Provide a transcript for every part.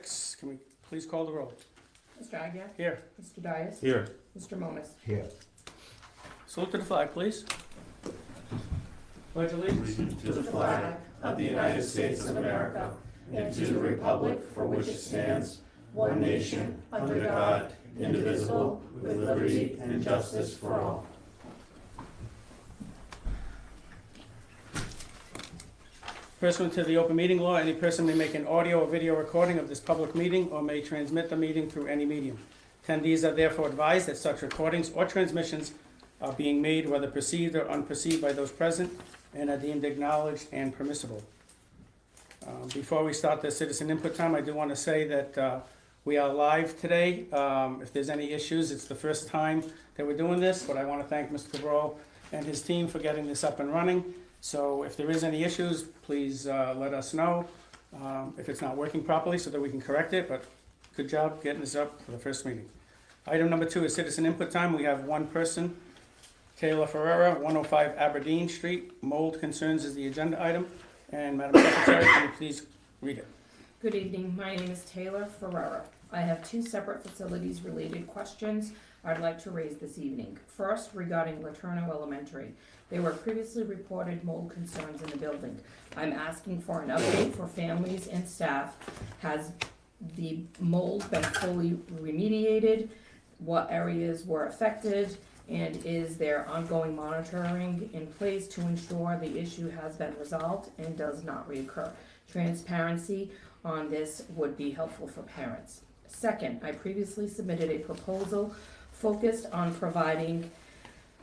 6. Can we please call the roll? Mr. Agia? Here. Mr. Dias? Here. Mr. Monas? Here. Salute to the flag, please. Pledge allegiance To the flag of the United States of America and to the republic for which it stands, one nation, under God, indivisible, with liberty and justice for all. Pursuant to the open meeting law, any person may make an audio or video recording of this public meeting or may transmit the meeting through any medium. Attendees are therefore advised that such recordings or transmissions are being made, whether perceived or unperceived, by those present and are deemed acknowledged and permissible. Before we start the citizen input time, I do want to say that we are live today. If there's any issues, it's the first time that we're doing this, but I want to thank Mr. Cabral and his team for getting this up and running. So if there is any issues, please let us know if it's not working properly so that we can correct it, but good job getting this up for the first meeting. Item number 2 is citizen input time. We have one person, Taylor Ferrera, 105 Aberdeen Street. Mold concerns is the agenda item. And Madam Secretary, can you please read it? Good evening, my name is Taylor Ferrera. I have 2 separate facilities-related questions I'd like to raise this evening. First, regarding Laterno Elementary. There were previously reported mold concerns in the building. I'm asking for an update for families and staff. Has the mold been fully remediated? What areas were affected? And is there ongoing monitoring in place to ensure the issue has been resolved and does not reoccur? Transparency on this would be helpful for parents. Second, I previously submitted a proposal focused on providing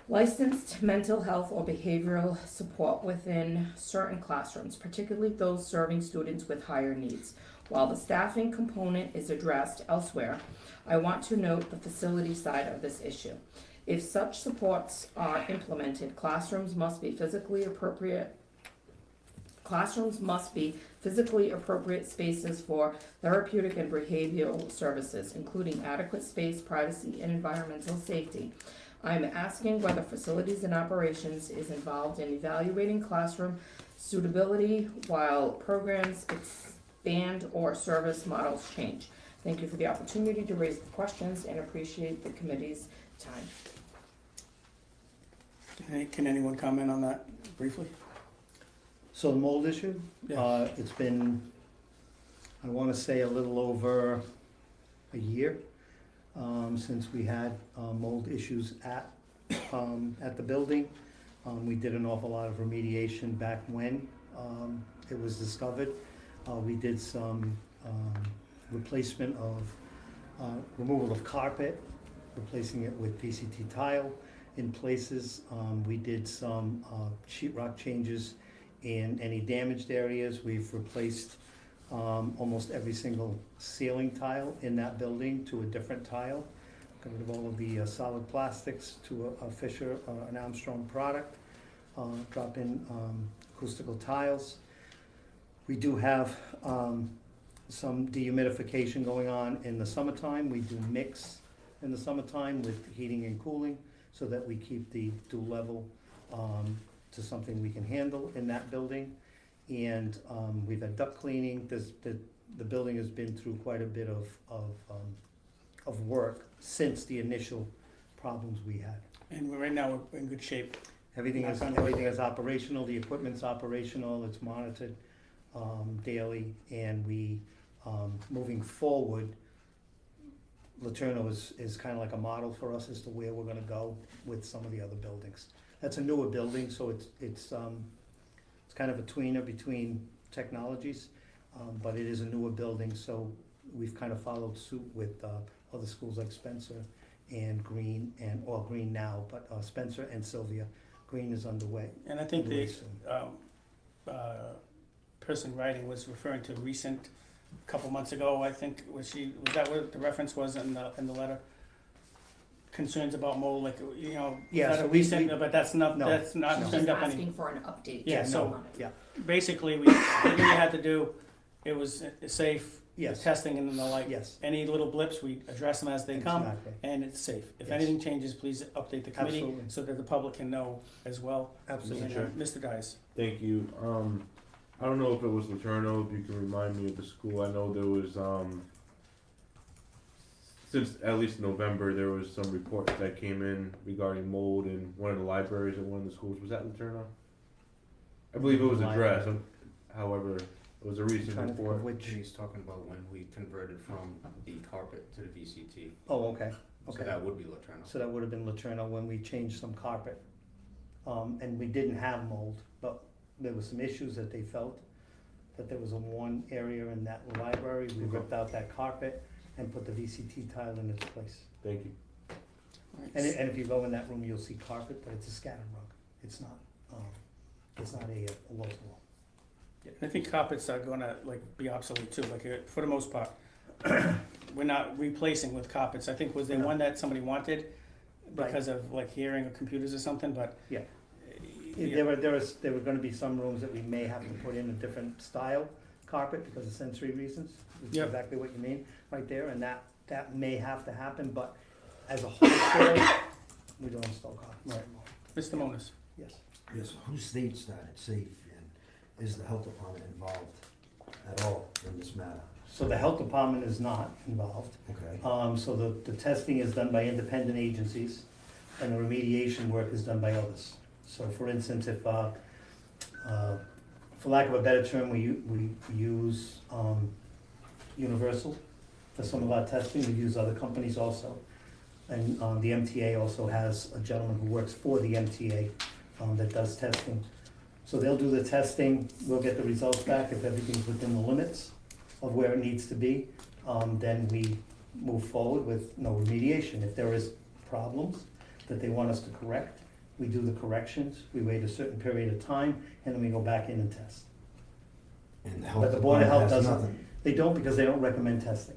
licensed mental health or behavioral support within certain classrooms, particularly those serving students with higher needs. While the staffing component is addressed elsewhere, I want to note the facility side of this issue. If such supports are implemented, classrooms must be physically appropriate spaces for therapeutic and behavioral services, including adequate space, privacy, and environmental safety. I'm asking whether facilities and operations is involved in evaluating classroom suitability while programs expand or service models change. Thank you for the opportunity to raise the questions and appreciate the committee's time. Can anyone comment on that briefly? So the mold issue, Yeah. it's been, I want to say, a little over a year since we had mold issues at the building. We did an awful lot of remediation back when it was discovered. We did some replacement of removal of carpet, replacing it with PCT tile in places. We did some sheetrock changes in any damaged areas. We've replaced almost every single ceiling tile in that building to a different tile. Got rid of all of the solid plastics to a Fisher, an Armstrong product. Drop in acoustical tiles. We do have some dehumidification going on in the summertime. We do mix in the summertime with heating and cooling so that we keep the dual level to something we can handle in that building. And we've had duct cleaning. The building has been through quite a bit of work since the initial problems we had. And right now we're in good shape. Everything is operational. The equipment's operational. It's monitored daily, and we moving forward. Laterno is kind of like a model for us as to where we're going to go with some of the other buildings. That's a newer building, so it's kind of a tweener between technologies, but it is a newer building, so we've kind of followed suit with other schools like Spencer and Green, or Green now, but Spencer and Sylvia. Green is underway. And I think the person writing was referring to recent, a couple months ago, I think, was that what the reference was in the letter? Concerns about mold, like, you know, Yeah, is that so a we- recent, we- but that's not No, turned She's just up any. asking for an update. Yeah, so- on it. Yeah, Basically, everything we had to do, it was safe, the yes, testing and the like. yes. Any little blips, we address them as they come, Exactly. and it's safe. If Yes. anything changes, please update the committee Absolutely. so that the public can know as well. Absolutely. And, Mr. Dias. Thank you. I don't know if it was Laterno, if you can remind me of the school. I know there was, since at least November, there was some reports that came in regarding mold in one of the libraries at one of the schools. Was that Laterno? I believe it was addressed. However, it was a recent Trying to think report. of which, He's talking about when we converted from the carpet to the VCT. oh, okay, So okay. that would be Laterno. So that would have been Laterno when we changed some carpet. And we didn't have mold, but there were some issues that they felt, that there was a one area in that library. We ripped out that carpet and put the VCT tile in its place. Thank you. And if you go in that room, you'll see carpet, but it's a scatter rug. It's not a wall to wall. Yeah, I think carpets are gonna like be obsolete too, like for the most part. We're not replacing with carpets. I think was there No. one that somebody wanted because of like hearing or computers or something, but. Yeah. Yeah. There were gonna be some rooms that we may have to put in a different style carpet because of sensory reasons. Which is Yep. exactly what you mean right there, and that may have to happen, but as a wholesale, we don't install carpets Right. anymore. Mr. Monas. Yes. Yes, who states that it's safe, and is the health department involved at all in this matter? So the health department is not involved. Okay, So the testing is done by independent agencies, and the remediation work is done by others. So for instance, if, for lack of a better term, we use Universal for some of our testing, we use other companies also. And the MTA also has a gentleman who works for the MTA that does testing. So they'll do the testing, we'll get the results back. If everything's within the limits of where it needs to be, then we move forward with no remediation. If there is problems that they want us to correct, we do the corrections, we wait a certain period of time, and then we go back in and test. and the But health the Board of Health department has doesn't, nothing. they don't because they don't recommend testing.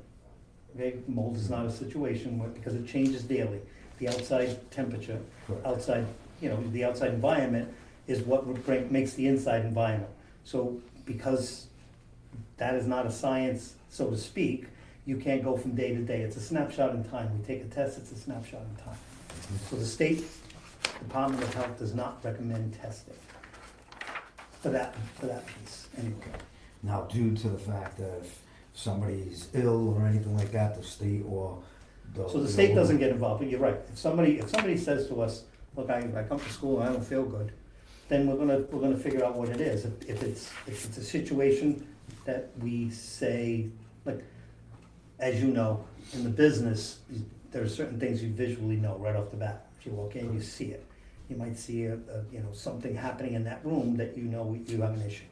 Okay, mold is not a situation where, because it changes daily. The outside temperature, Correct. outside, the outside environment is what makes the inside environment. So because that is not a science, so to speak, you can't go from day to day. It's a snapshot in time. We take a test, it's a snapshot in time. So the State Department of Health does not recommend testing for that piece anyway. Now, due to the fact that if somebody's ill or anything like that, the state or the. So the state doesn't get involved, but you're right. If somebody says to us, look, I come to school and I don't feel good, then we're gonna figure out what it is. If it's a situation that we say, like, as you know, in the business, there are certain things you visually know right off the bat. If you walk in, you see it. You might see something happening in that room that you know you have an issue.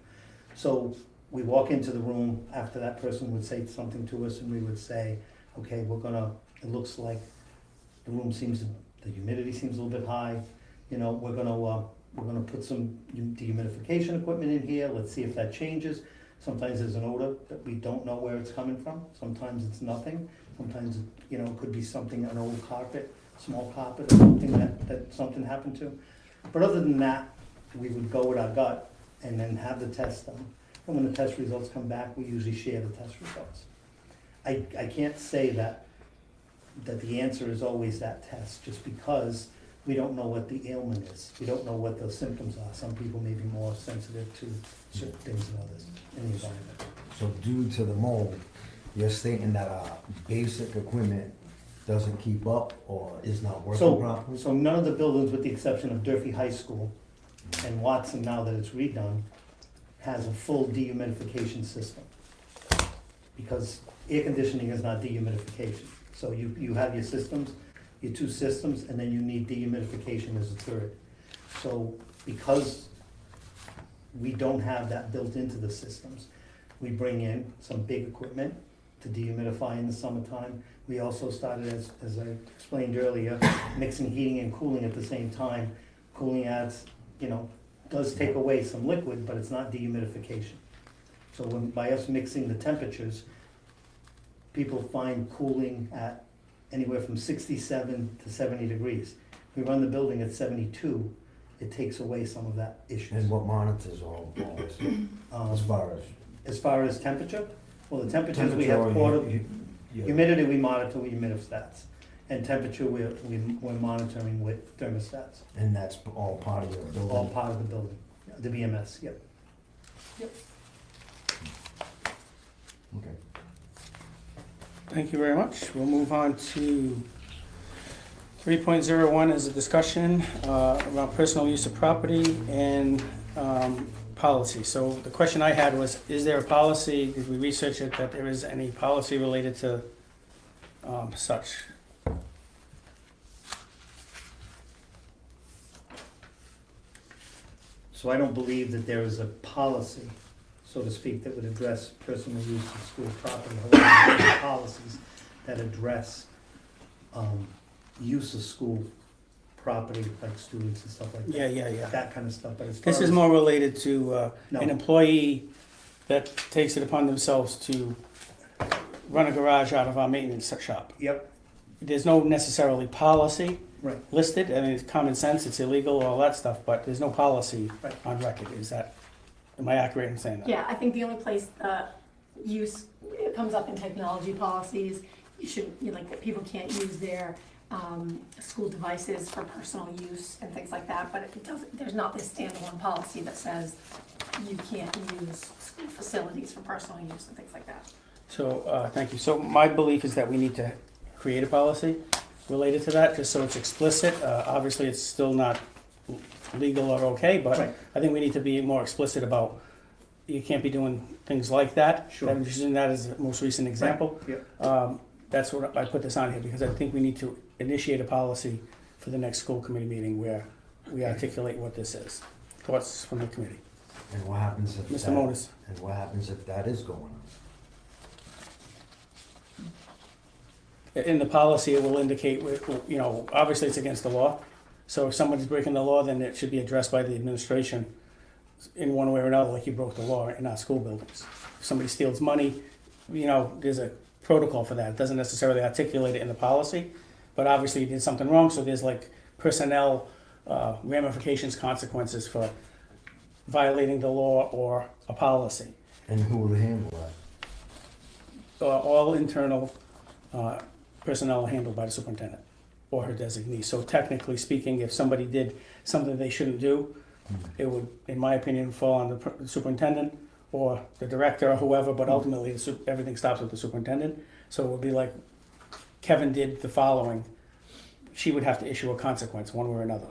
So we walk into the room after that person would say something to us, and we would say, okay, it looks like the room the humidity seems a little bit high. We're gonna put some dehumidification equipment in here. Let's see if that changes. Sometimes there's an odor that we don't know where it's coming from. Sometimes it's nothing. Sometimes, it could be something, an old carpet, small carpet or something that something happened to. But other than that, we would go with our gut and then have the test done. And when the test results come back, we usually share the test results. I can't say that the answer is always that test, just because we don't know what the ailment is. We don't know what the symptoms are. Some people may be more sensitive to certain things than others in the environment. So due to the mold, you're stating that our basic equipment doesn't keep up or is not working properly? So none of the buildings, with the exception of Durfee High School and Watson, now that it's redone, has a full dehumidification system. Because air conditioning is not dehumidification. So you have your systems, your two systems, and then you need dehumidification as a third. So because we don't have that built into the systems, we bring in some big equipment to dehumidify in the summertime. We also started, as I explained earlier, mixing heating and cooling at the same time. Cooling adds, does take away some liquid, but it's not dehumidification. So by us mixing the temperatures, people find cooling at anywhere from 67 to 70 degrees. We run the building at 72, it takes away some of that issue. And what monitors all as far as temperature? Well, the temperatures, we have humidity we monitor with humidistats. And temperature, we're monitoring with thermostats. And that's all part of your building? All part of the building, the BMS, yep. Okay. Thank you very much. We'll move on to 3.01 is a discussion around personal use of property and policy. So the question I had was, is there a policy, did we research it, that there is any policy related to such? So I don't believe that there is a policy, so to speak, that would address personal use of school property. However, there are policies that address use of school property, like students and stuff like that. Yeah. That kind of stuff, but as far This is as- more related to No. an employee that takes it upon themselves to run a garage out of our maintenance shop. Yep, There's no necessarily policy right, listed, I mean, it's common sense, it's illegal, all that stuff, but there's no policy Right. on record, is that, am I accurate in saying that? Yeah, I think the only place use, it comes up in technology policies, you should, like, that people can't use their school devices for personal use and things like that, but it doesn't, there's not this standalone policy that says you can't use school facilities for personal use and things like that. So, thank you. So my belief is that we need to create a policy related to that, just so it's explicit. Obviously, it's still not legal or okay, but right, I think we need to be more explicit about, you can't be doing things like that. Sure. I'm using that as the most recent example. yep. That's what I put this on here, because I think we need to initiate a policy for the next school committee meeting where we articulate what this is. Thoughts from the committee? And what happens if Mr. that, Modis? and what happens if that is going on? In the policy, it will indicate, you know, obviously it's against the law. So if somebody's breaking the law, then it should be addressed by the administration in one way or another, like you broke the law in our school buildings. If somebody steals money, you know, there's a protocol for that. It doesn't necessarily articulate it in the policy, but obviously you did something wrong, so there's like personnel ramifications, consequences for violating the law or a policy. And who will handle that? All internal personnel are handled by the superintendent or her designee. So technically speaking, if somebody did something they shouldn't do, it would, in my opinion, fall on the superintendent or the director or whoever, but ultimately everything stops with the superintendent. So it would be like Kevin did the following, she would have to issue a consequence one way or another.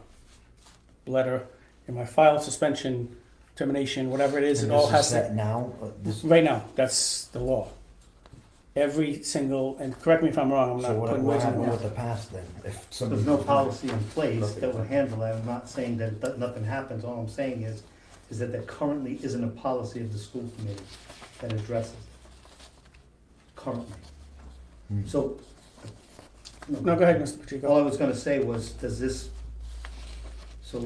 Letter, in my file, suspension, termination, whatever it is, And it all this has is to. set now? This, Right now, that's the law. Every single, and correct me if I'm wrong, I'm so not what putting words in happened your with mouth. the past then? If So somebody there's no was- policy in place that would handle that. I'm not saying that nothing happens. All I'm saying is that there currently isn't a policy of the school committee that addresses it. Currently. Hmm. So. No, go ahead, Mr. All Pacheco. I was gonna say was, does this, so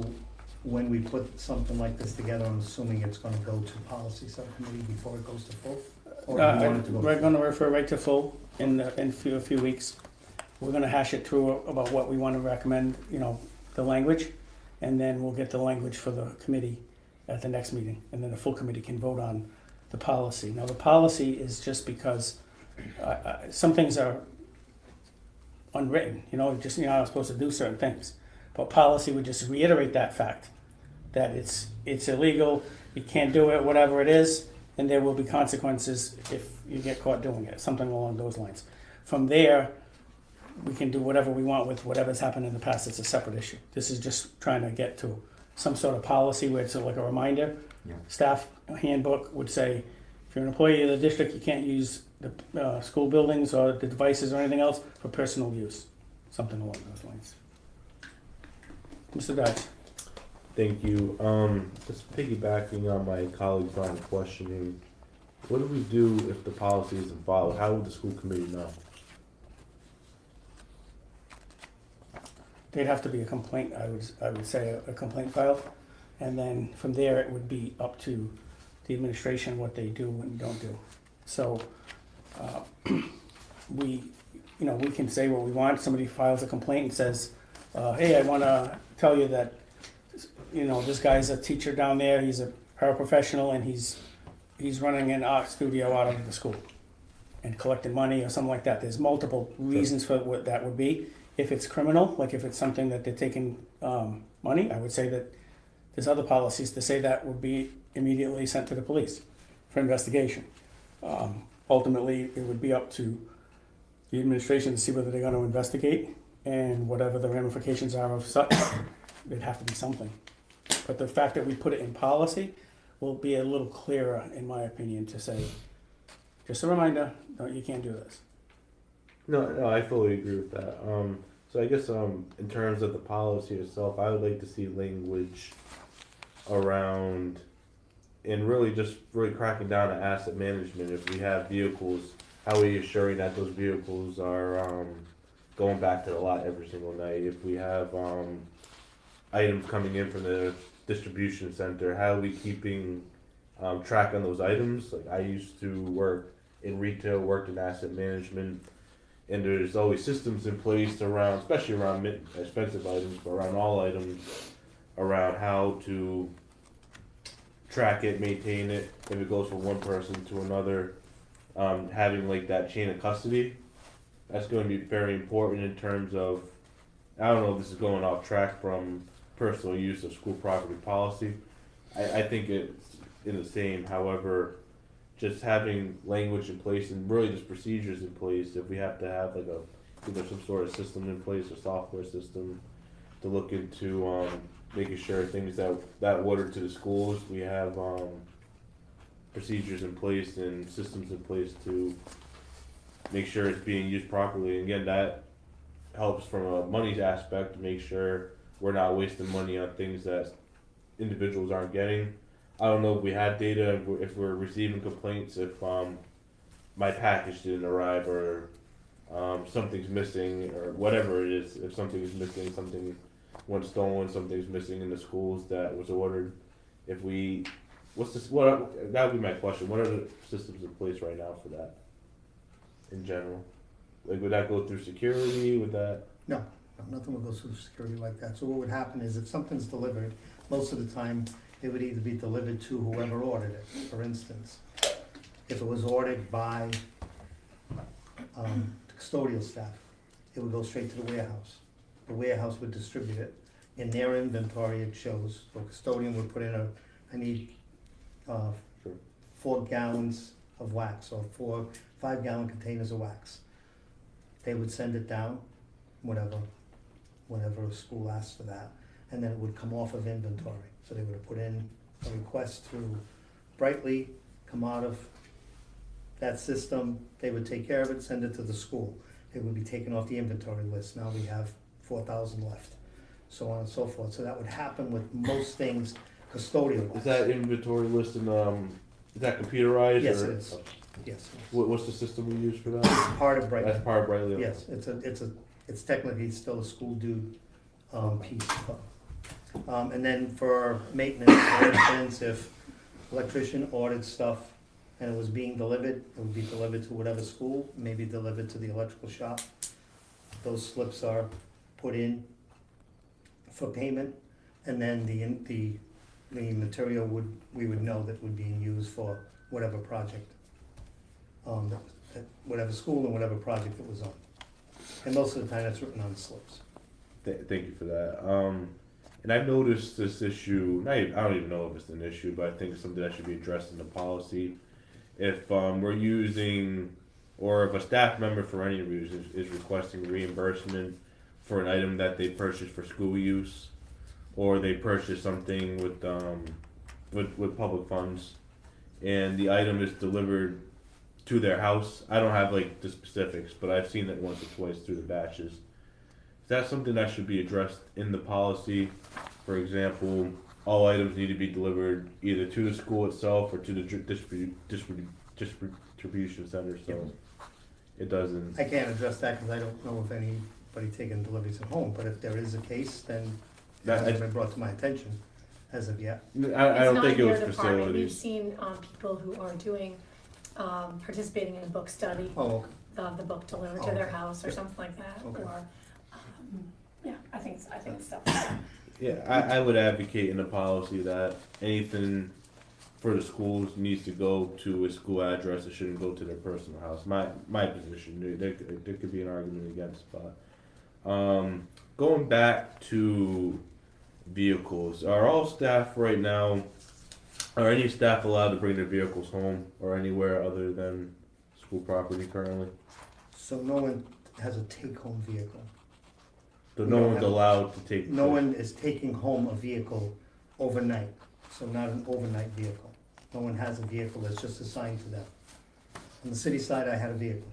when we put something like this together, I'm assuming it's gonna go to policy subcommittee before it goes to full? Or do you want it to go? We're gonna refer right to full in a few weeks. We're gonna hash it through about what we wanna recommend, you know, the language, and then we'll get the language for the committee at the next meeting, and then the full committee can vote on the policy. Now, the policy is just because some things are unwritten, you know, just, you're not supposed to do certain things. But policy would just reiterate that fact, that it's illegal, you can't do it, whatever it is, and there will be consequences if you get caught doing it, something along those lines. From there, we can do whatever we want with whatever's happened in the past, it's a separate issue. This is just trying to get to some sort of policy where it's like a reminder. Yeah. Staff handbook would say, if you're an employee of the district, you can't use the school buildings or the devices or anything else for personal use, something along those lines. Mr. Dodge? Thank you. Just piggybacking on my colleague's line of questioning, what do we do if the policy isn't followed? How would the school committee know? There'd have to be a complaint, I would say, a complaint filed. And then from there, it would be up to the administration what they do and don't do. So, we can say what we want. Somebody files a complaint and says, hey, I wanna tell you that, you know, this guy's a teacher down there, he's a paraprofessional, and he's running an art studio out of the school and collecting money or something like that. There's multiple reasons for what that would be. If it's criminal, like if it's something that they're taking money, I would say that there's other policies to say that would be immediately sent to the police for investigation. ultimately, it would be up to the administration to see whether they're gonna investigate, and whatever the ramifications are of such, there'd have to be something. But the fact that we put it in policy will be a little clearer, in my opinion, to say, just a reminder, no, you can't do this. No, I fully agree with that. So I guess in terms of the policy itself, I would like to see language around, and really just really cracking down on asset management. If we have vehicles, how are we assuring that those vehicles are going back to the lot every single night? If we have items coming in from the distribution center, how are we keeping track on those items? Like, I used to work in retail, worked in asset management, and there's always systems in place around, especially around expensive items, but around all items, around how to track it, maintain it, if it goes from one person to another, having like that chain of custody. That's going to be very important in terms of, I don't know if this is going off track from personal use of school property policy. I think it's in the same, however, just having language in place and really just procedures in place, if we have to have like either some sort of system in place or software system to look into making sure things that water to the schools, we have procedures in place and systems in place to make sure it's being used properly. And again, that helps from a money aspect to make sure we're not wasting money on things that individuals aren't getting. I don't know if we had data, if we're receiving complaints, if my package didn't arrive, or something's missing, or whatever it is. If something is missing, something went stolen, something's missing in the schools that was ordered. If we, that would be my question. What are the systems in place right now for that, in general? Like, would that go through security? Would that? No, nothing would go through security like that. So what would happen is if something's delivered, most of the time, it would either be delivered to whoever ordered it. For instance, if it was ordered by custodial staff, it would go straight to the warehouse. The warehouse would distribute it. In their inventory, it shows, the custodian would put in I need 4 gallons of wax, or 4 5-gallon containers of wax. They would send it down, whenever a school asked for that, and then it would come off of inventory. So they would have put in a request through Brightly, come out of that system, they would take care of it, send it to the school. It would be taken off the inventory list. Now we have 4,000 left, so on and so forth. So that would happen with most things custodial. Is that inventory list and is that computerized? Yes, or? it is. Yes. What's the system we use for that? Part of Brightly. That's part of Brightly. Yes, it's technically still a school due piece. And then for maintenance, for instance, if electrician ordered stuff and it was being delivered, it would be delivered to whatever school, maybe delivered to the electrical shop. Those slips are put in for payment, and then the material we would know that would be used for whatever project, whatever school and whatever project it was on. And most of the time, that's written on slips. Thank you for that. And I've noticed this issue, I don't even know if it's an issue, but I think it's something that should be addressed in the policy. If we're using, or if a staff member for any reason is requesting reimbursement for an item that they purchased for school use, or they purchase something with public funds, and the item is delivered to their house. I don't have like the specifics, but I've seen it once or twice through the batches. Is that something that should be addressed in the policy? For example, all items need to be delivered either to the school itself or to the distribution center, so it doesn't. I can't address that because I don't know if anybody taking deliveries at home, but if there is a case, then it hasn't been brought to my attention as of yet. I don't think it was We've facilities. seen people who are doing, participating in a book study, Oh, the book delivered to their house or something like that, Okay. or, yeah, I think it's stuff like that. Yeah, I would advocate in the policy that anything for the schools needs to go to a school address. It shouldn't go to their personal house. My position. There could be an argument against, but going back to vehicles, are all staff right now? Are any staff allowed to bring their vehicles home or anywhere other than school property currently. So no one has a take-home vehicle. So We no don't one's have- allowed to take. No one is taking home a vehicle overnight, so not an overnight vehicle. No one has a vehicle that's just assigned to them. On the city side, I had a vehicle,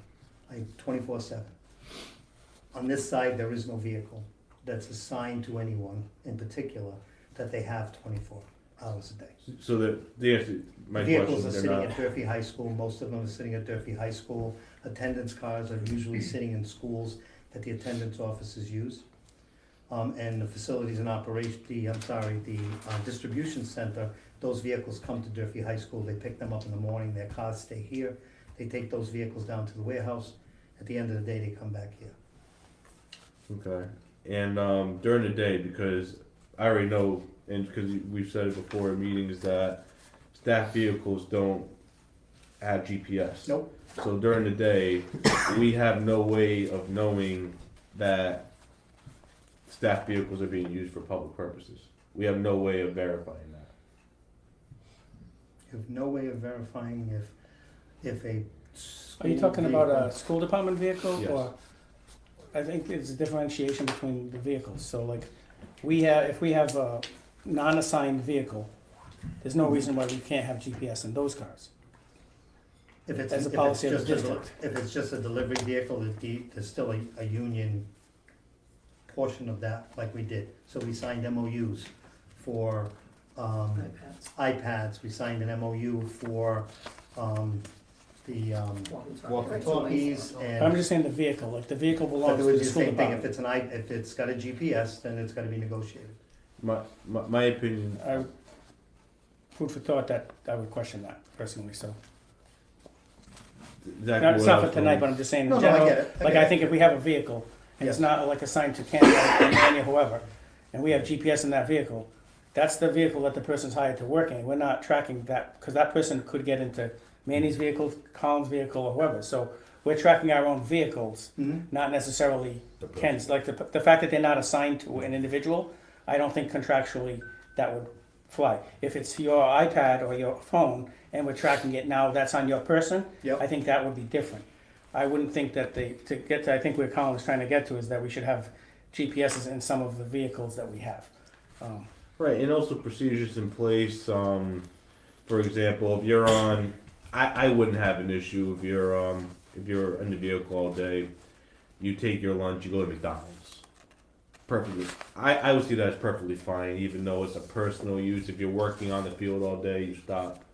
24/7. On this side, there is no vehicle that's assigned to anyone in particular that they have 24 hours a day. So the answer, my Vehicles question, are they're sitting not. at Durfee High School, most of them are sitting at Durfee High School. Attendance cars are usually sitting in schools that the attendance offices use. And the facilities in operation, the distribution center, those vehicles come to Durfee High School, they pick them up in the morning, their cars stay here. They take those vehicles down to the warehouse, at the end of the day, they come back here. Okay. And during the day, because I already know, and because we've said it before in meetings, that staff vehicles don't have GPS. Nope. So during the day, we have no way of knowing that staff vehicles are being used for public purposes. We have no way of verifying that. You have no way of verifying if a Are you talking school about a vehicle- school department vehicle Yes. or? I think it's a differentiation between the vehicles, so like, if we have a non-assigned vehicle, there's no reason why we can't have GPS in those cars. If it's, As a if it's policy of the just a, district. if it's just a delivery vehicle, there's still a union portion of that, like we did. So we signed MOUs for, iPads, iPads, we signed an MOU for, the, walkie-talkie. walkie-talkies I'm and. just saying the vehicle, like the vehicle But belongs it to would the be the school same thing, if department. if it's got a GPS, then it's gotta be negotiated. My opinion, Food for thought that I would question that personally, so. exactly It's what not I for was tonight, going- but I'm just saying in No, I general, get it. like I think if we have a vehicle and it's not like assigned to Canada, Manny, whoever, and we have GPS in that vehicle, that's the vehicle that the person's hired to work in. We're not tracking that, because that person could get into Manny's vehicle, Colin's vehicle, or whoever. So we're tracking our own vehicles, Mhm. not necessarily Ken's. Like the fact that they're not assigned to an individual, I don't think contractually that would fly. If it's your iPad or your phone and we're tracking it now, that's on your person, Yep. I think that would be different. I wouldn't think that I think where Colin's trying to get to is that we should have GPSs in some of the vehicles that we have. Right, and also procedures in place, for example, if you're on, I wouldn't have an issue if you're in the vehicle all day, you take your lunch, you go to McDonald's. Perfectly, I would see that as perfectly fine, even though it's a personal use, if you're working on the field all day, you stop.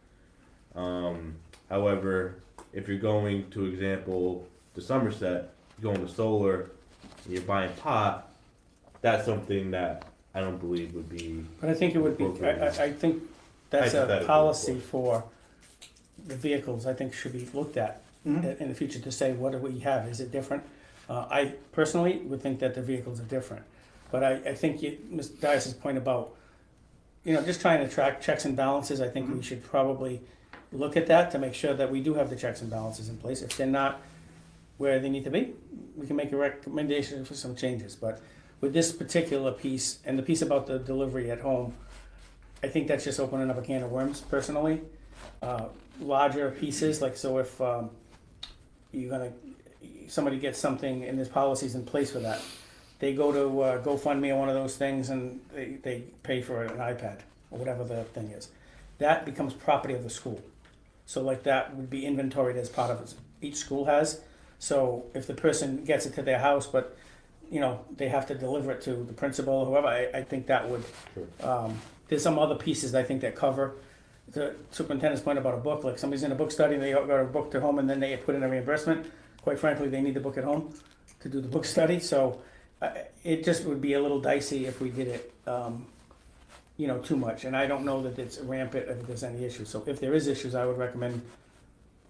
However, if you're going to example, to Somerset, you're going to Solar, and you're buying pot, that's something that I don't believe would be. But I think it would be, I think that's a Hypothetical, policy of for the vehicles, I think should be looked at Mhm. in the future to say, what do we have? Is it different? I personally would think that the vehicles are different. But I think Ms. Dias's point about, just trying to track checks and balances, I think we should probably look at that to make sure that we do have the checks and balances in place. If they're not where they need to be, we can make a recommendation for some changes. But with this particular piece and the piece about the delivery at home, I think that's just opening up a can of worms personally. Larger pieces, like so if somebody gets something and there's policies in place for that, they go to GoFundMe or one of those things and they pay for an iPad or whatever the thing is. That becomes property of the school. So like that would be inventoried as part of it. Each school has. So if the person gets it to their house, but they have to deliver it to the principal or whoever, I think that would, there's some other pieces I think that cover the superintendent's point about a book, like somebody's in a book study and they got a book to home and then they put in a reimbursement. Quite frankly, they need the book at home to do the book study, so it just would be a little dicey if we did it, too much. And I don't know that it's rampant if there's any issues. So if there is issues, I would recommend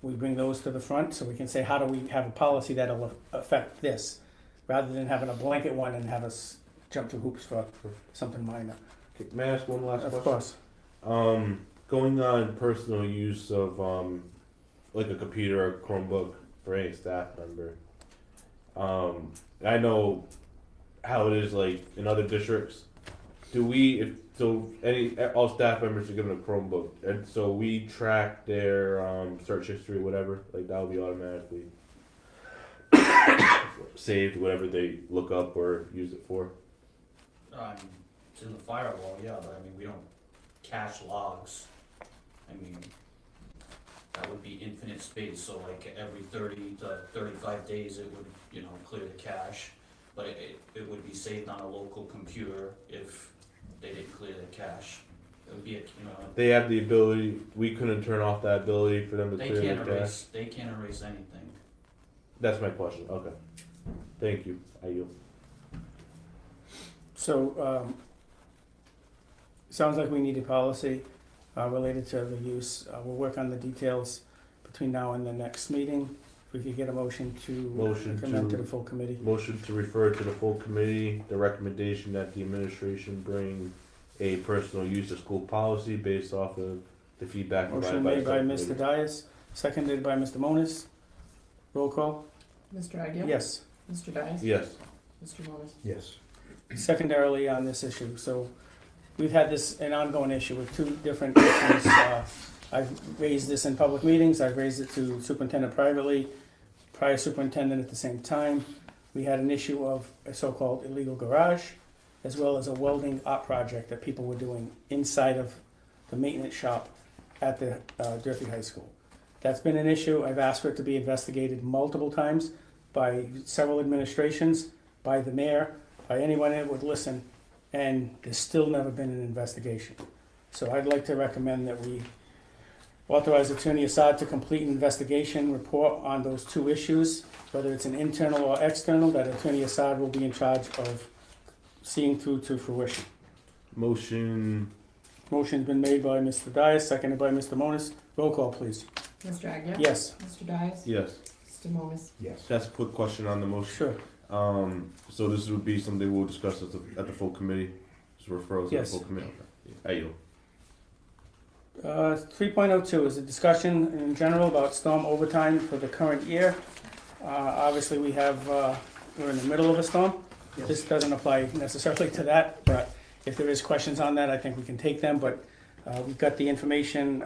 we bring those to the front so we can say, how do we have a policy that'll affect this? Rather than having a blanket one and have us jump through hoops for something minor. Okay, may I ask one last Of question? course. Going on personal use of like a computer or Chromebook for any staff member. I know how it is like in other districts. Do we, if, so all staff members are given a Chromebook, and so we track their, search history, whatever, like that will be automatically saved, whatever they look up or use it for? It's in the firewall, yeah, but I mean, we don't cache logs. I mean, that would be infinite space, so like every 30 to 35 days, it would, you know, clear the cache. But it would be saved on a local computer if they didn't clear the cache. It would be a, you know. They have the ability, we couldn't turn off that ability for them to They clear can't the cache? erase, they can't erase anything. That's my question, okay. Thank you, I yield. So, sounds like we need a policy related to the use. We'll work on the details between now and the next meeting. If we could get a motion to Motion recommend to to- the full committee. Motion to refer to the full committee, the recommendation that the administration bring a personal use of school policy based off of the feedback Motion provided by the made by Mr. subcommittee. Dias, seconded by Mr. Moniz. Roll call? Mr. Agia? Yes. Mr. Dias? Yes, Mr. Loomis? Yes. Secondarily on this issue, so we've had this, an ongoing issue with two different issues. I've raised this in public meetings, I've raised it to superintendent privately, prior superintendent at the same time. We had an issue of a so-called illegal garage, as well as a welding op project that people were doing inside of the maintenance shop at the Durfee High School. That's been an issue, I've asked for it to be investigated multiple times by several administrations, by the mayor, by anyone that would listen, and there's still never been an investigation. So I'd like to recommend that we authorize Attorney Assad to complete an investigation report on those two issues, whether it's an internal or external, that Attorney Assad will be in charge of seeing through to fruition. motion, Motion's been made by Mr. Dias, seconded by Mr. Moniz. Roll call, please. Mr. Agia? Yes. Mr. Dias? yes. Mr. Loomis? Yes. That's a quick question on the motion. Sure. So this would be something we'll discuss at the full committee, so referrals at the Yes. full committee. Okay. I yield. 3.02 is a discussion in general about storm overtime for the current year. Obviously, we have, we're in the middle of a storm. This doesn't apply necessarily to that, but if there is questions on that, I think we can take them. But we've got the information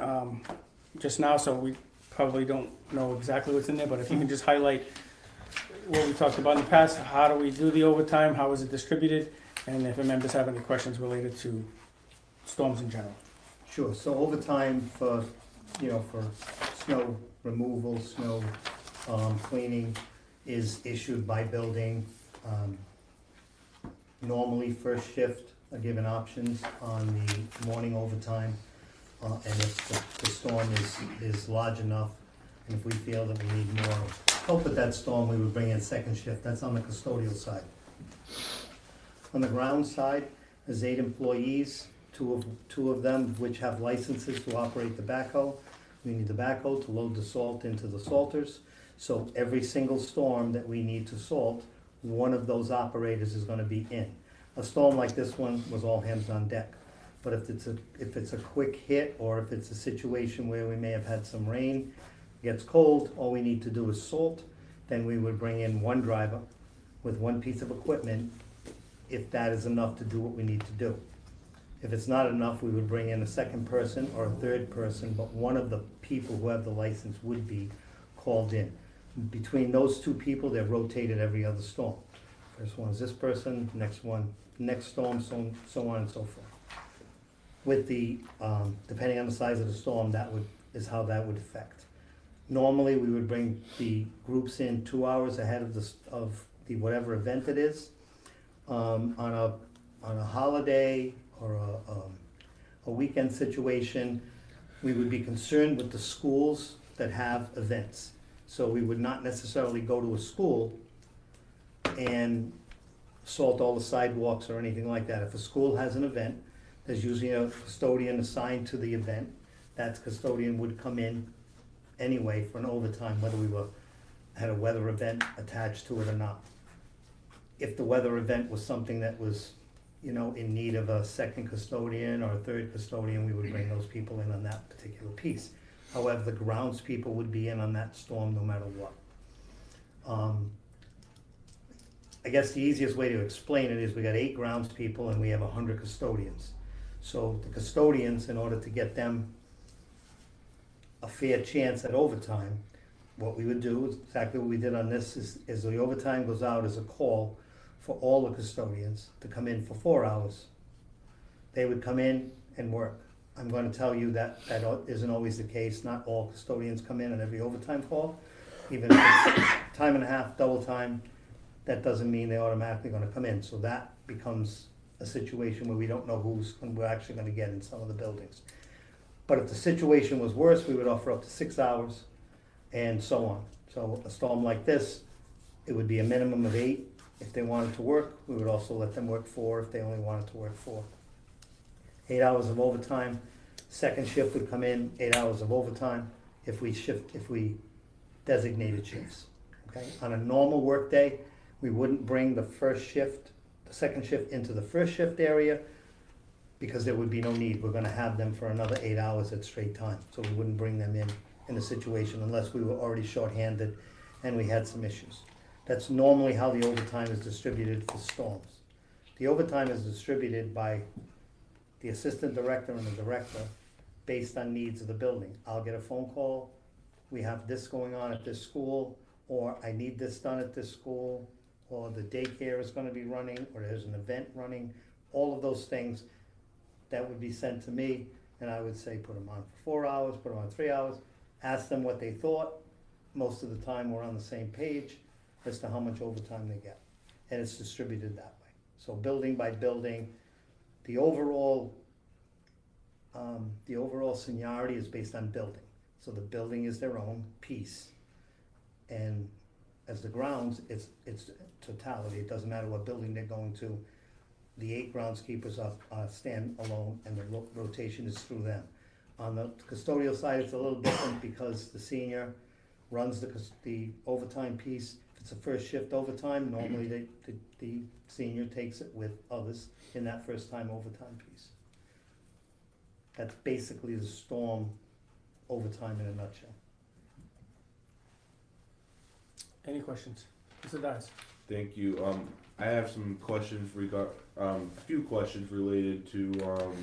just now, so we probably don't know exactly what's in there. But if you can just highlight what we talked about in the past, how do we do the overtime, how is it distributed, and if the members have any questions related to storms in general. Sure, so overtime for, for snow removal, snow cleaning is issued by building. Normally, first shift are given options on the morning overtime. And if the storm is large enough, and if we feel that we need more help with that storm, we would bring in second shift. That's on the custodial side. On the ground side, there's 8 employees, two of them which have licenses to operate the backhoe. We need the backhoe to load the salt into the salters. So every single storm that we need to salt, one of those operators is gonna be in. A storm like this one was all hands on deck. But if it's a quick hit, or if it's a situation where we may have had some rain, gets cold, all we need to do is salt, then we would bring in one driver with one piece of equipment, if that is enough to do what we need to do. If it's not enough, we would bring in a second person or a third person, but one of the people who have the license would be called in. Between those two people, they're rotated every other storm. First one is this person, next one, next storm, so on and so forth. With the, depending on the size of the storm, is how that would affect. Normally, we would bring the groups in 2 hours ahead of the whatever event it is. On a holiday or a weekend situation, we would be concerned with the schools that have events. So we would not necessarily go to a school and salt all the sidewalks or anything like that. If a school has an event, there's usually a custodian assigned to the event. That custodian would come in anyway for an overtime, whether we had a weather event attached to it or not. If the weather event was something that was, in need of a second custodian or a third custodian, we would bring those people in on that particular piece. However, the grounds people would be in on that storm no matter what. I guess the easiest way to explain it is we got 8 grounds people and we have 100 custodians. So the custodians, in order to get them a fair chance at overtime, what we would do, is exactly what we did on this, is the overtime goes out as a call for all the custodians to come in for 4 hours. They would come in and work. I'm gonna tell you that that isn't always the case. Not all custodians come in on every overtime call. Even if it's time and a half, double time, that doesn't mean they're automatically gonna come in. So that becomes a situation where we don't know we're actually gonna get in some of the buildings. But if the situation was worse, we would offer up to 6 hours and so on. So a storm like this, it would be a minimum of 8. If they wanted to work, we would also let them work 4 if they only wanted to work 4. 8 hours of overtime. Second shift would come in, 8 hours of overtime if we designated shifts. Okay? On a normal work day, we wouldn't bring the second shift into the first shift area because there would be no need. We're gonna have them for another 8 hours at straight time. So we wouldn't bring them in a situation unless we were already shorthanded and we had some issues. That's normally how the overtime is distributed for storms. The overtime is distributed by the assistant director and the director based on needs of the building. I'll get a phone call, we have this going on at this school, or I need this done at this school, or the daycare is gonna be running, or there's an event running. All of those things, that would be sent to me, and I would say, put them on for 4 hours, put them on 3 hours, ask them what they thought. Most of the time, we're on the same page as to how much overtime they get, and it's distributed that way. So building by building, the overall seniority is based on building. So the building is their own piece, and as the grounds, it's totality. It doesn't matter what building they're going to. The 8 groundskeepers stand alone, and the rotation is through them. On the custodial side, it's a little different because the senior runs the overtime piece. If it's a first shift overtime, normally the senior takes it with others in that first time overtime piece. That's basically the storm overtime in a nutshell. Any questions? Mr. Dias? Thank you. I have some questions a few questions related to,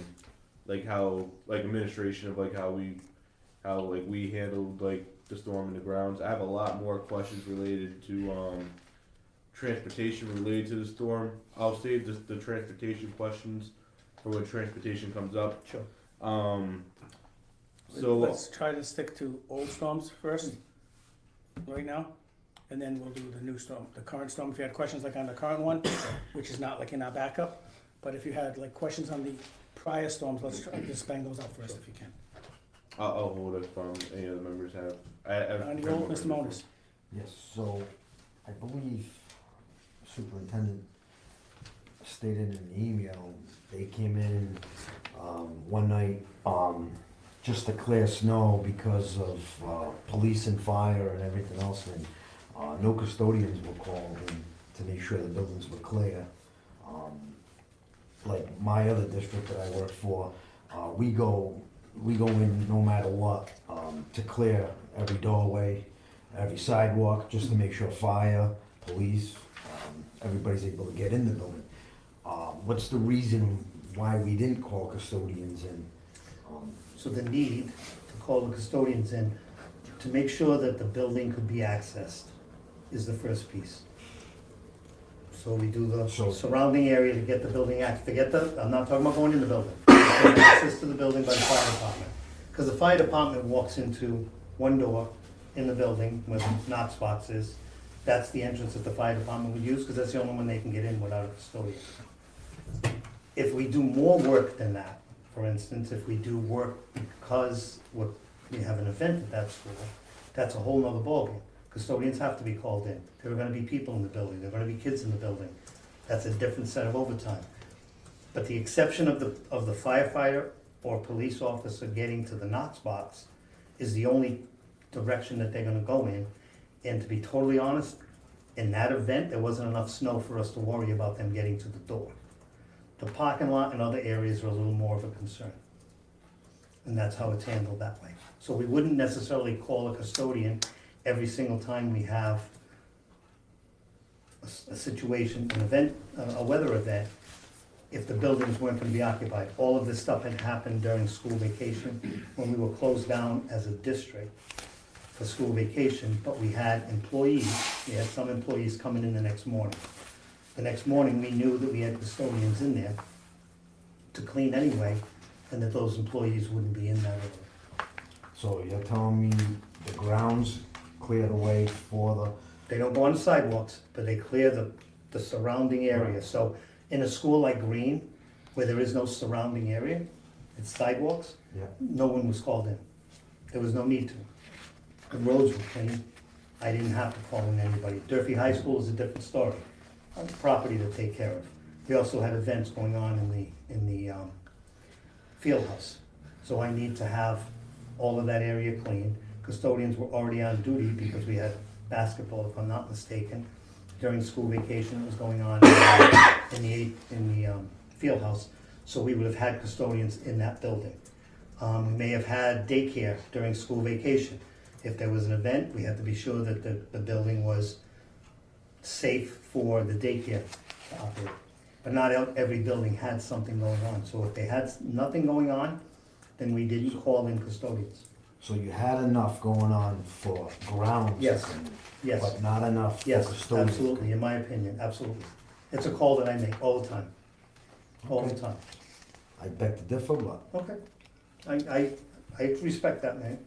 like how, like administration of like how we handled like the storm in the grounds. I have a lot more questions related to, transportation related to the storm. I'll save the transportation questions for when transportation comes up. Sure. So Let's try to stick to old storms first, right now, and then we'll do the new storm, the current storm. If you had questions like on the current one, which is not like in our backup, but if you had like questions on the prior storms, let's try to just bang those out first if you can. I'll hold it from any other members have. On the old, Mr. Monas? Yes, so I believe superintendent stated in an email, they came in, one night, just to clear snow because of, police and fire and everything else, and, no custodians were called in to make sure the buildings were clear. Like my other district that I work for, we go in no matter what, to clear every doorway, every sidewalk, just to make sure fire, police, everybody's able to get in the building. What's the reason why we didn't call custodians in? So the need to call the custodians in to make sure that the building could be accessed is the first piece. So we do the surrounding area to get the building I'm not talking about going in the building. Access to the building by the fire department. Because the fire department walks into one door in the building where the knock spots is. That's the entrance that the fire department would use, because that's the only one they can get in without a custodian. If we do more work than that, for instance, if we do work because we have an event at that school, that's a whole nother ballgame. Custodians have to be called in. There are gonna be people in the building, there are gonna be kids in the building. That's a different set of overtime. But the exception of the firefighter or police officer getting to the knock spots is the only direction that they're gonna go in. And to be totally honest, in that event, there wasn't enough snow for us to worry about them getting to the door. The parking lot and other areas are a little more of a concern. And that's how it's handled that way. So we wouldn't necessarily call a custodian every single time we have a situation, an event, a weather event, if the buildings weren't gonna be occupied. All of this stuff had happened during school vacation, when we were closed down as a district for school vacation, but we had employees, we had some employees coming in the next morning. The next morning, we knew that we had custodians in there to clean anyway, and that those employees wouldn't be in that area. So you're telling me the grounds cleared away for the, They don't go on the sidewalks, but they clear the surrounding area. So in a school like Green, where there is no surrounding area, it's sidewalks, yeah, no one was called in. There was no need to. The roads were clean. I didn't have to call in anybody. Durfee High School is a different story. On the property to take care of. We also had events going on in the field house. So I need to have all of that area clean. Custodians were already on duty because we had basketball, if I'm not mistaken. During school vacation, it was going on in the field house. So we would have had custodians in that building. We may have had daycare during school vacation. If there was an event, we had to be sure that the building was safe for the daycare to operate. But not every building had something going on. So if they had nothing going on, then we didn't call in custodians. so you had enough going on for grounds. Yes. Yes. But not enough for Yes, custodians. absolutely, in my opinion, absolutely. It's a call that I make all the time. All the Okay. time. I beg to differ, but, Okay. I respect that, man.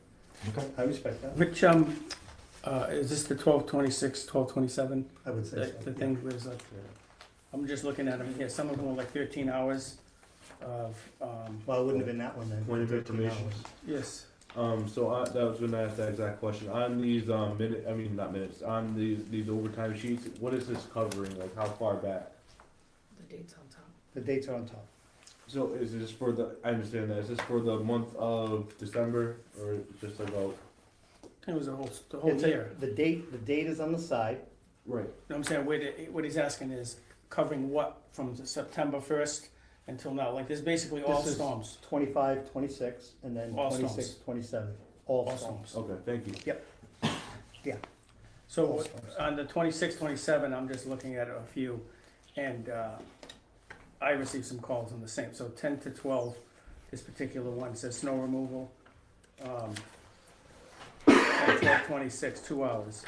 okay. I respect that. Which, is this the 1226, 1227? I would say so. The thing was like, I'm just looking at them here, some of them were like 13 hours of, Well, it wouldn't have been that one then. Point of 13 information. hours. yes, So that was gonna ask that exact question, on these, not minutes, on these overtime sheets, what is this covering, like how far back? The date's on top. The dates are on top. So is this for the, I understand that, is this for the month of December, or just about? it was the whole It's year. The date is on the side. Right. No, I'm saying, what he's asking is covering what, from September 1st until now, like, this is basically all This is storms. 25, 26, and then All 26, storms. 27. All All storms. storms. Okay, thank you. All So storms. on the 26, 27, I'm just looking at a few, and I received some calls on the same. So 10 to 12, this particular one says snow removal. 12:26, 2 hours.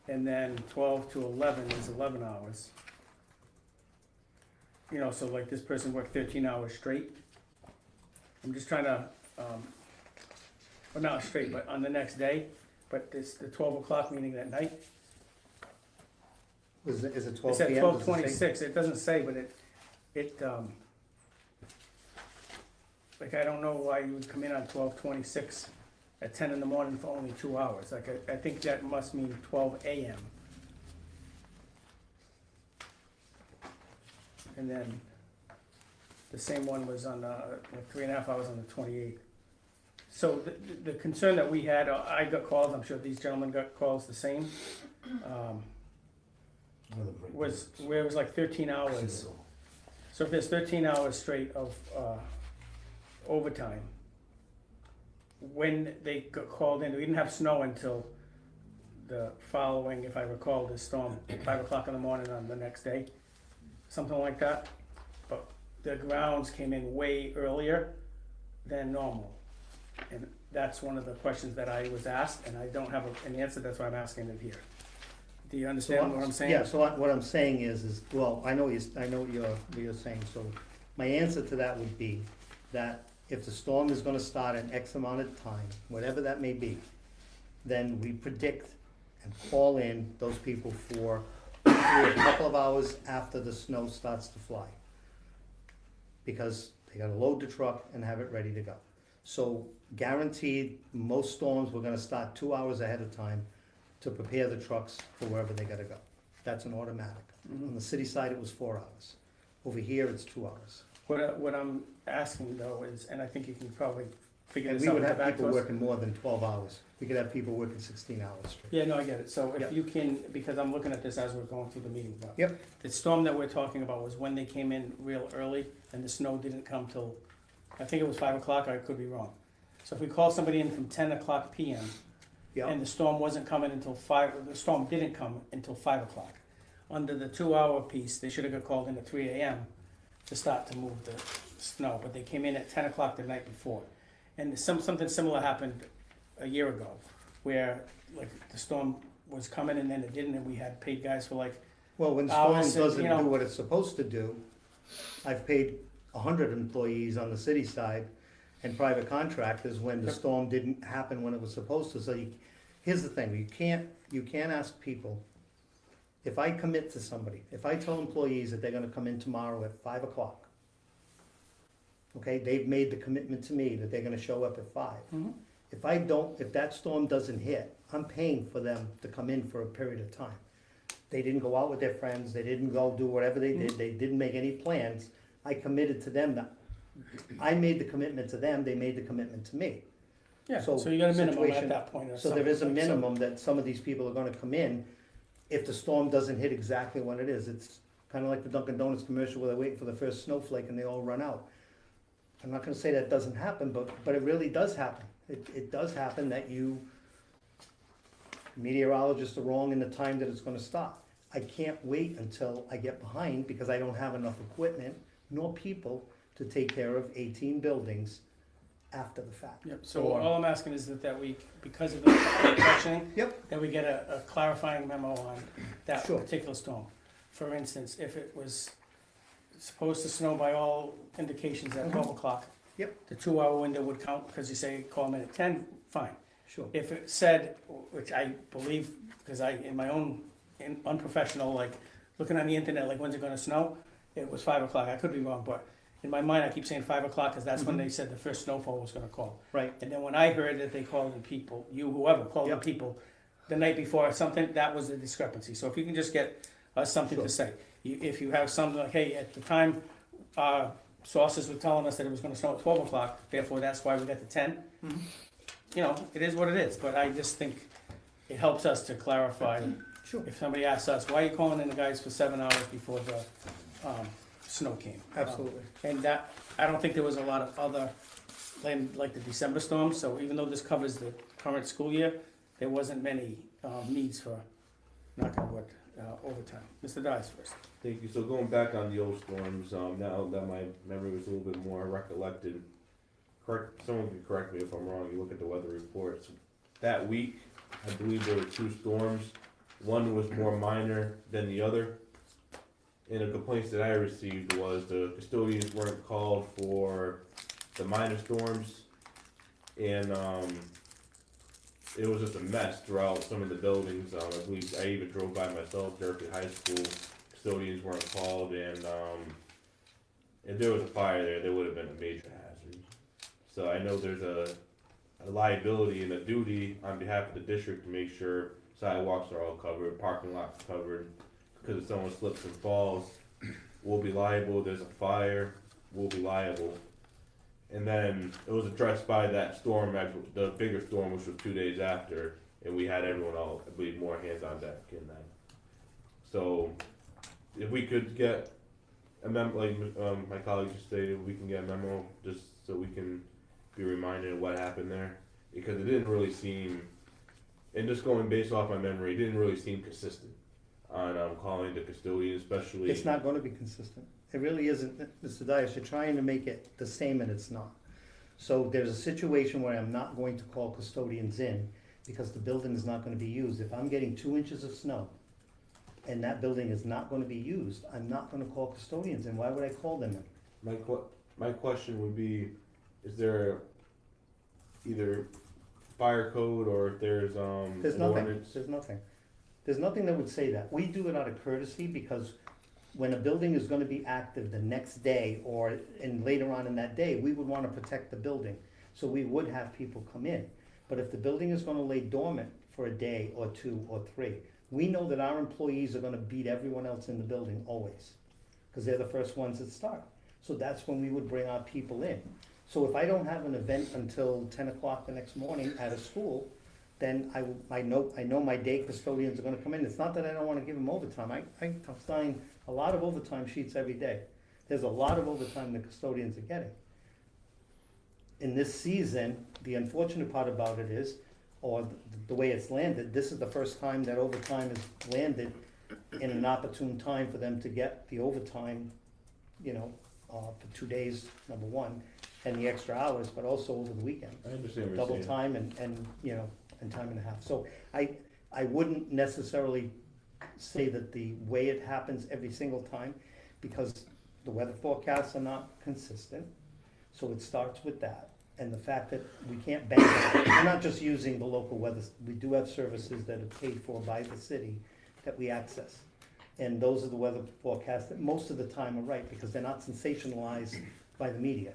And then 12 to 11 is 11 hours. You know, so like this person worked 13 hours straight. I'm just trying to, well, not straight, but on the next day, but it's the 12 o'clock meeting that night. Is it It 12 said PM? 12:26, it doesn't say, but like, I don't know why you would come in on 12:26 at 10 in the morning for only 2 hours. Like, I think that must mean 12 AM. And then the same one was on, like 3.5 hours on the 28th. So the concern that we had, I got calls, I'm sure these gentlemen got calls the same, was where it was like 13 hours. So if there's 13 hours straight of overtime, when they got called in, we didn't have snow until the following, if I recall, the storm, 5 o'clock in the morning on the next day, something like that. But the grounds came in way earlier than normal. And that's one of the questions that I was asked, and I don't have an answer, that's why I'm asking it here. Do you understand what I'm saying? Yeah, so what I'm saying is, well, I know what you're saying, so my answer to that would be that if the storm is gonna start in X amount of time, whatever that may be, then we predict and call in those people for a couple of hours after the snow starts to fly. Because they gotta load the truck and have it ready to go. So guaranteed, most storms, we're gonna start 2 hours ahead of time to prepare the trucks for wherever they gotta go. That's an automatic. On the city side, it was 4 hours. Over here, it's 2 hours. What I'm asking though is, and I think you can probably figure And this we out would and have get back people to us. working more than 12 hours. We could have people working 16 hours straight. Yeah, no, I get it. So Yeah. if you can, because I'm looking at this as we're going through the meeting. but Yep. The storm that we're talking about was when they came in real early and the snow didn't come till, I think it was 5 o'clock, I could be wrong. So if we call somebody in from 10 o'clock PM Yeah, and the storm wasn't coming until 5, the storm didn't come until 5 o'clock. under the 2-hour piece, they should have got called in at 3 AM to start to move the snow, but they came in at 10 o'clock the night before. And something similar happened a year ago, where like the storm was coming and then it didn't, and we had paid guys for like, Well, when the storm hours and, doesn't you know- do what it's supposed to do, I've paid 100 employees on the city side and private contractors when the Yep. storm didn't happen when it was supposed to. So here's the thing, you can't ask people, if I commit to somebody, if I tell employees that they're gonna come in tomorrow at 5 o'clock, okay, they've made the commitment to me that they're gonna show up at 5. Mhm. If that storm doesn't hit, I'm paying for them to come in for a period of time. They didn't go out with their friends, they didn't go do whatever they did, they didn't make any plans. I committed to them, I made the commitment to them, they made the commitment to me. yeah, So, so you got a minimum at situation- that point or So there is a something. So- minimum that some of these people are gonna come in, if the storm doesn't hit exactly when it is. It's kinda like the Dunkin' Donuts commercial where they're waiting for the first snowflake and they all run out. I'm not gonna say that doesn't happen, but it really does happen. It does happen that meteorologists are wrong in the time that it's gonna stop. I can't wait until I get behind because I don't have enough equipment nor people to take care of 18 buildings after the fact. Yep, so all I'm asking is that we, because of the questioning, Yep. that we get a clarifying memo on that Sure. particular storm. For instance, if it was supposed to snow by all indications at 12 o'clock. Yep. The 2-hour window would count, because you say call them in at 10, fine. Sure. If it said, which I believe, because in my own unprofessional, like, looking on the internet, like, when's it gonna snow? It was 5 o'clock, I could be wrong, but in my mind, I keep saying 5 o'clock, because that's when Mhm. they said the first snowfall was gonna call. Right. And then when I heard that they called the people, whoever called the Yep. people, the night before or something, that was the discrepancy. So if you can just get us something to Sure. say. If you have something like, hey, at the time, sources were telling us that it was gonna snow at 12 o'clock, therefore that's why we got the 10. Mhm. You know, it is what it is, but I just think it helps us to clarify. Sure. If somebody asks us, why are you calling in the guys for 7 hours before the snow came? Absolutely. And that, I don't think there was a lot of other, like the December storm, so even though this covers the current school year, there wasn't many needs for, knock on wood, overtime. Mr. Dice first. Thank you. So going back on the old storms, now that my memory was a little bit more recollected, someone can correct me if I'm wrong, you look at the weather reports. That week, I believe there were 2 storms. One was more minor than the other. And the complaints that I received was the custodians weren't called for the minor storms. And, it was just a mess throughout some of the buildings. I believe I even drove by myself, Jerky High School. Custodians weren't called, and if there was a fire there would have been a major hazard. So I know there's a liability and a duty on behalf of the district to make sure sidewalks are all covered, parking lots covered. Because if someone slips and falls, we'll be liable. There's a fire, we'll be liable. And then it was addressed by that storm, the bigger storm, which was 2 days after, and we had everyone all, I believe, more hands on deck in that. So, if we could get a memo, like my colleague just stated, we can get a memo just so we can be reminded of what happened there, because it didn't really seem, and just going based off my memory, it didn't really seem consistent on calling the custodian, especially. It's not gonna be consistent. It really isn't, Mr. Dias, you're trying to make it the same and it's not. So there's a situation where I'm not going to call custodians in because the building is not gonna be used. If I'm getting 2 inches of snow and that building is not gonna be used, I'm not gonna call custodians in. Why would I call them in? My question would be, is there either fire code or if there's There's an nothing, ordinance? there's nothing. There's nothing that would say that. We do it out of courtesy because when a building is gonna be active the next day or later on in that day, we would wanna protect the building. So we would have people come in. But if the building is gonna lay dormant for a day or 2 or 3, we know that our employees are gonna beat everyone else in the building always. Cause they're the first ones that start. So that's when we would bring our people in. So if I don't have an event until 10 o'clock the next morning at a school, then I know my day custodians are gonna come in. It's not that I don't wanna give them overtime. I sign a lot of overtime sheets every day. There's a lot of overtime the custodians are getting. In this season, the unfortunate part about it is, or the way it's landed, this is the first time that overtime is landed in an opportune time for them to get the overtime, for 2 days, number one, and the extra hours, but also over the weekend. I understand what you're Double saying. time and time and a half. So I wouldn't necessarily say that the way it happens every single time, because the weather forecasts are not consistent. So it starts with that, and the fact that we can't bank on it. We're not just using the local weather, we do have services that are paid for by the city that we access. And those are the weather forecasts that most of the time are right, because they're not sensationalized by the media.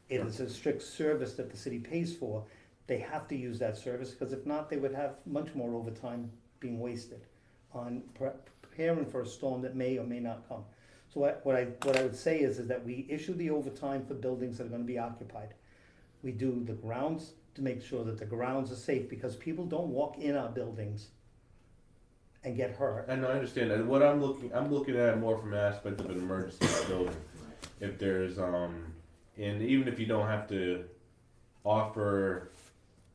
It is a strict service that the city pays for. They have to use that service, because if not, they would have much more overtime being wasted on preparing for a storm that may or may not come. So what I would say is that we issue the overtime for buildings that are gonna be occupied. We do the grounds to make sure that the grounds are safe, because people don't walk in our buildings and get hurt. And I understand that. What I'm looking at it more from an aspect of an emergency in the building. If there's, and even if you don't have to offer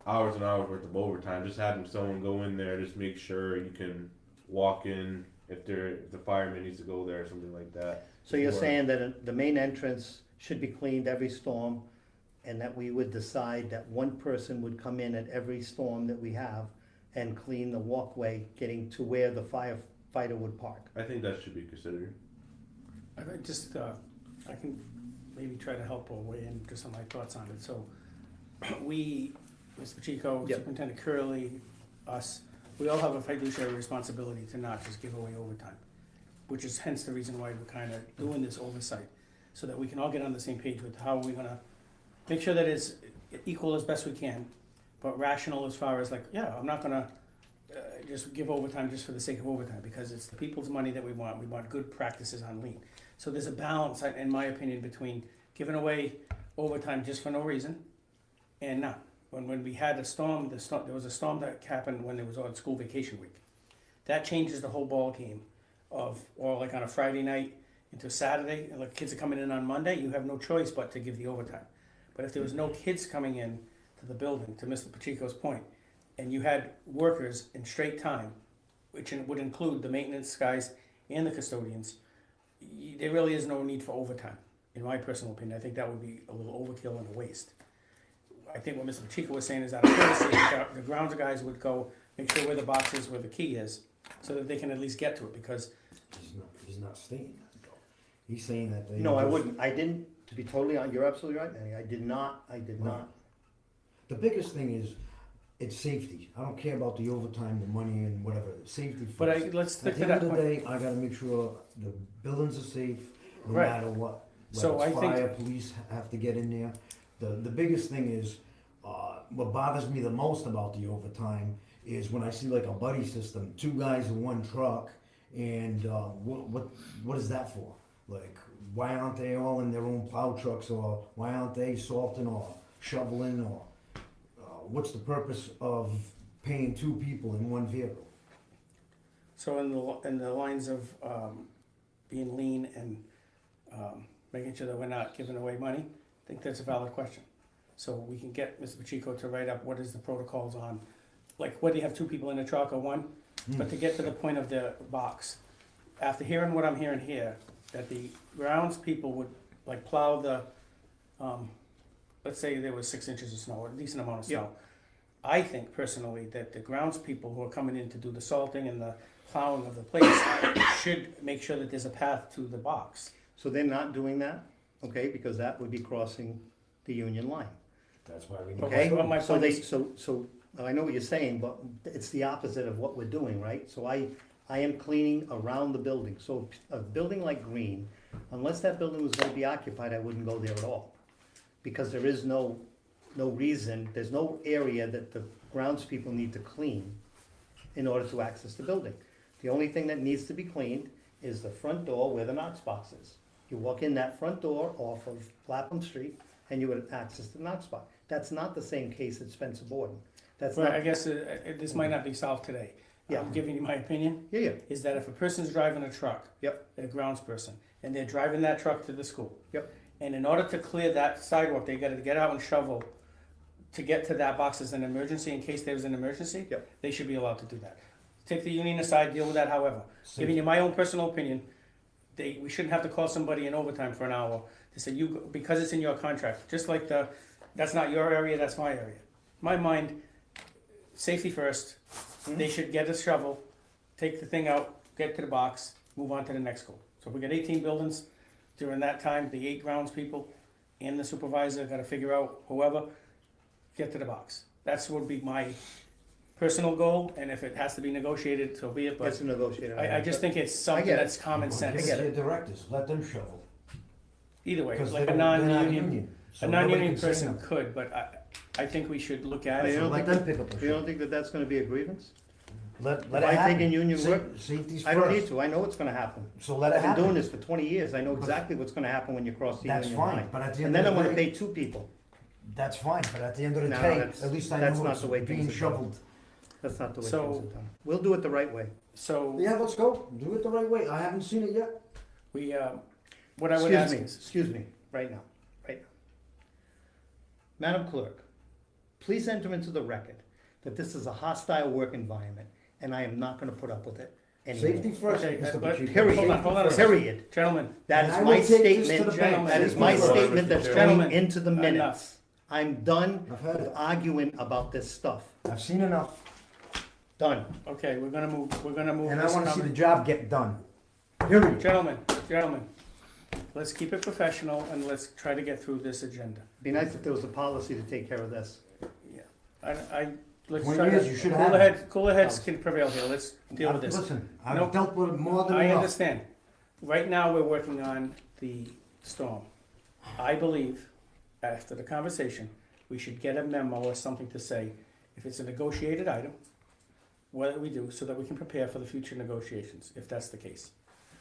hours and hours worth of overtime, just having someone go in there, just make sure you can walk in if the fireman needs to go there or something like that. So you're Or- saying that the main entrance should be cleaned every storm, and that we would decide that one person would come in at every storm that we have and clean the walkway getting to where the firefighter would park? I think that should be considered. I can maybe try to help or weigh in just on my thoughts on it. So we, Mr. Pacheco, Yep. Superintendent Curley, us, we all have a fiduciary responsibility to not just give away overtime, which is hence the reason why we're kind of doing this oversight, so that we can all get on the same page with how we're gonna make sure that it's equal as best we can, but rational as far as I'm not gonna just give overtime just for the sake of overtime, because it's the people's money that we want. We want good practices on lean. So there's a balance, in my opinion, between giving away overtime just for no reason and not. When we had a storm, there was a storm that happened when it was on school vacation week. That changes the whole ball game or like on a Friday night into Saturday, and kids are coming in on Monday, you have no choice but to give the overtime. But if there was no kids coming in to the building, to Mr. Pacheco's point, and you had workers in straight time, which would include the maintenance guys and the custodians, there really is no need for overtime, in my personal opinion. I think that would be a little overkill and a waste. I think what Mr. Pacheco was saying is that the grounds guys would go make sure where the box is, where the key is, so that they can at least get to it, because He's not saying that though. He's saying that they. No, I wouldn't. I didn't, to be totally honest, you're absolutely right, Manny. I did not. The biggest thing is, it's safety. I don't care about the overtime, the money and whatever, safety first. But let's stick At to the end that of the point. day, I gotta make sure the buildings are safe, no Right. matter what. So Whether it's I think- fire, police have to get in there. The biggest thing is, what bothers me the most about the overtime is when I see like a buddy system, 2 guys in 1 truck, and what is that for? Like, why aren't they all in their own plow trucks, or why aren't they salting or shoveling, or what's the purpose of paying 2 people in 1 vehicle? So in the lines of being lean and making sure that we're not giving away money, I think that's a valid question. So we can get Mr. Pacheco to write up what is the protocols on, like whether you have 2 people in a truck or 1, but to get to the point of the box. After hearing what I'm hearing here, that the grounds people would plow the, let's say there was 6 inches of snow, or a decent amount of snow. I think personally that the grounds people who are coming in to do the salting and the plowing of the place should make sure that there's a path to the box. So they're not doing that, okay, because that would be crossing the Union line. That's why we need. Okay, Well, my so point they, is- so I know what you're saying, but it's the opposite of what we're doing, right? So I am cleaning around the building. So a building like Green, unless that building was gonna be occupied, I wouldn't go there at all. Because there is no reason, there's no area that the grounds people need to clean in order to access the building. The only thing that needs to be cleaned is the front door where the Knox box is. You walk in that front door off of Lapham Street, and you would access the Knox box. That's not the same case at Spencer Borden. That's But I not, guess this might not be solved today. Yeah. I'm giving you my opinion, yeah, is that if a person's driving a truck, Yep. a grounds person, and they're driving that truck to the school. Yep. And in order to clear that sidewalk, they gotta get out and shovel to get to that box as an emergency, in case there was an emergency. Yep. They should be allowed to do that. take the union aside, deal with that however. Giving you my own personal opinion, we shouldn't have to call somebody in overtime for an hour to say because it's in your contract, just like that's not your area, that's my area. My mind, safety first, they should get a shovel, take the thing out, get to the box, move on to the next school. So if we got 18 buildings, during that time, the 8 grounds people and the supervisor gotta figure out whoever, get to the box. That's would be my personal goal, and if it has to be negotiated, so be it, but It's a negotiator. I just think it's something get it. that's common sense. Give it to your directors, let them shovel. Either way, 'Cause like they're a not non-union, union, so a nobody non-union can say person nothing. could, but I think we should look at You it. So don't let think them pick up the You don't shovel. think that that's gonna be a grievance? Let If it I happen. take in union work, Safety's I don't need first. to, I know what's gonna happen. So let it I've been doing happen. this for 20 years, I know exactly what's gonna happen when you cross the That's union fine, line. but at the And end then of I'm the gonna day, pay 2 people. that's fine, but at the end of the No, day, that's- at least I that's know not it's the way being things are done. shoveled. That's not the way So- things are done. We'll do it the right way. So, Yeah, let's go, do it the right way, I haven't seen it yet. we, what I would ask is, Excuse me, right now. Madam Clerk, please enter into the record that this is a hostile work environment, and I am not gonna put up with it anymore. Safety first, Okay, Mr. but- Pacheco. Period. Hold on a second. Period. gentlemen, That And is I my will take this to statement, the bank. that is my Thank you. statement that's Gentlemen, going into the minutes. enough. I'm done I've had with it, arguing about this stuff. I've seen enough, Done. Okay, we're gonna move and I this wanna see the comment. job get done. Period. Gentlemen, let's keep it professional and let's try to get through this agenda. Be nice if there was a policy to take care of this. Let's 20 try years, you should to, have it. cooler heads can prevail here, let's deal with this. Listen, Nope. I've dealt with it more than I enough. understand. Right now, we're working on the storm. I believe, after the conversation, we should get a memo or something to say, if it's a negotiated item, what do we do, so that we can prepare for the future negotiations, if that's the case.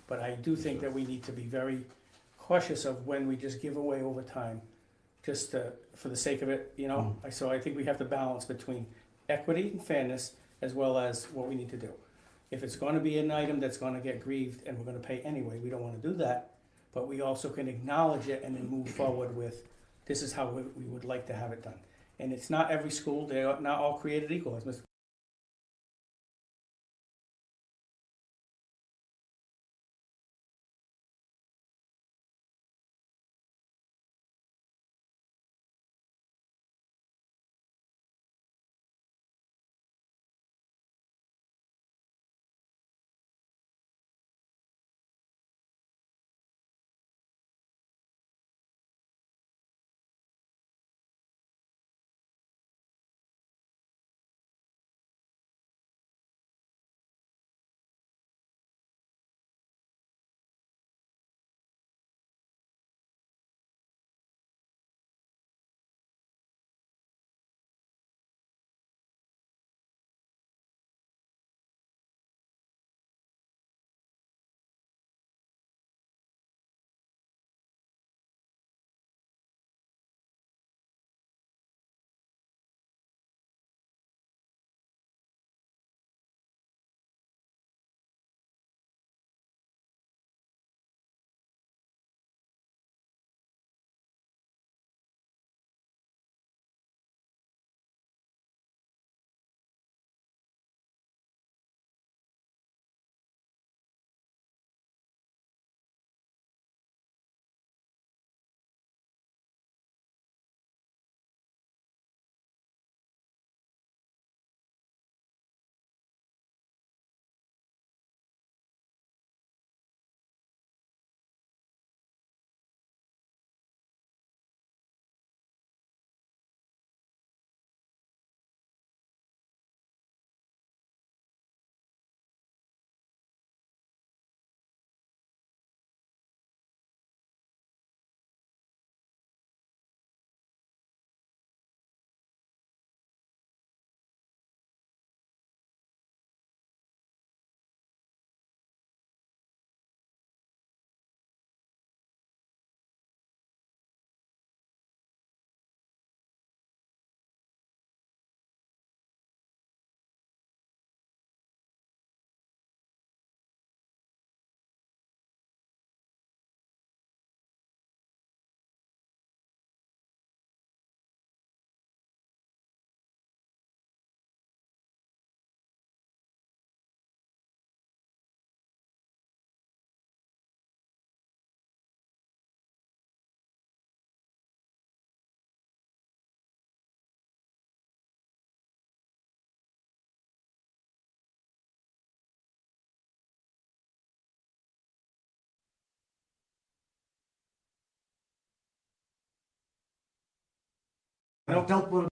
But I do think that we need to be very cautious of when we just give away overtime, just for the sake of it, you know? So I think we have to balance between equity and fairness, as well as what we need to do. If it's gonna be an item that's gonna get grieved and we're gonna pay anyway, we don't wanna do that. But we also can acknowledge it and then move forward with, this is how we would like to have it done. And it's not every school, they're not all created equal, as Mr. I've dealt with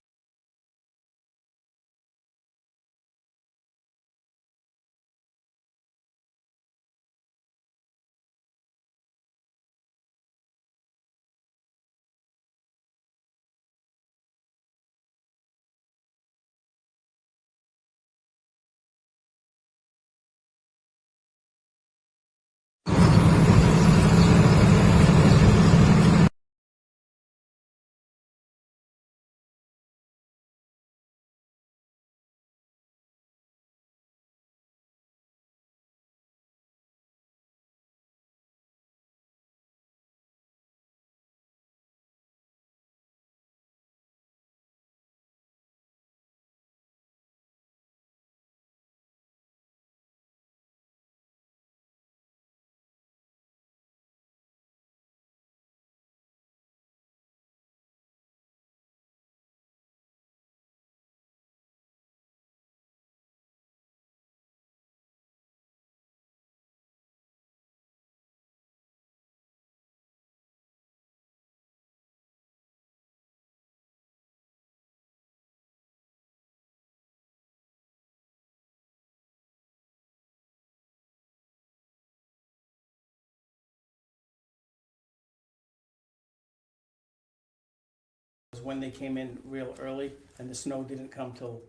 when they came in real early and the snow didn't come till,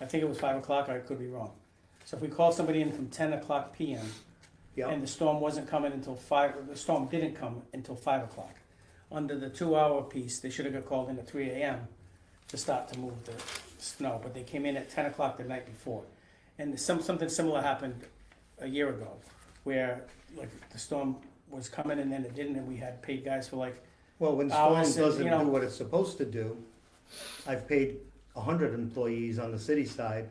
I think it was 5 o'clock, I could be wrong. So if we called somebody in from 10 o'clock PM Yeah, and the storm wasn't coming until 5, the storm didn't come until 5 o'clock. Under the 2-hour piece, they should have got called in at 3 AM to start to move the snow, but they came in at 10 o'clock the night before. And something similar happened a year ago, where like the storm was coming and then it didn't, and we had paid guys for like, well, when storm hours and, doesn't you know- do what it's supposed to do, I've paid 100 employees on the city side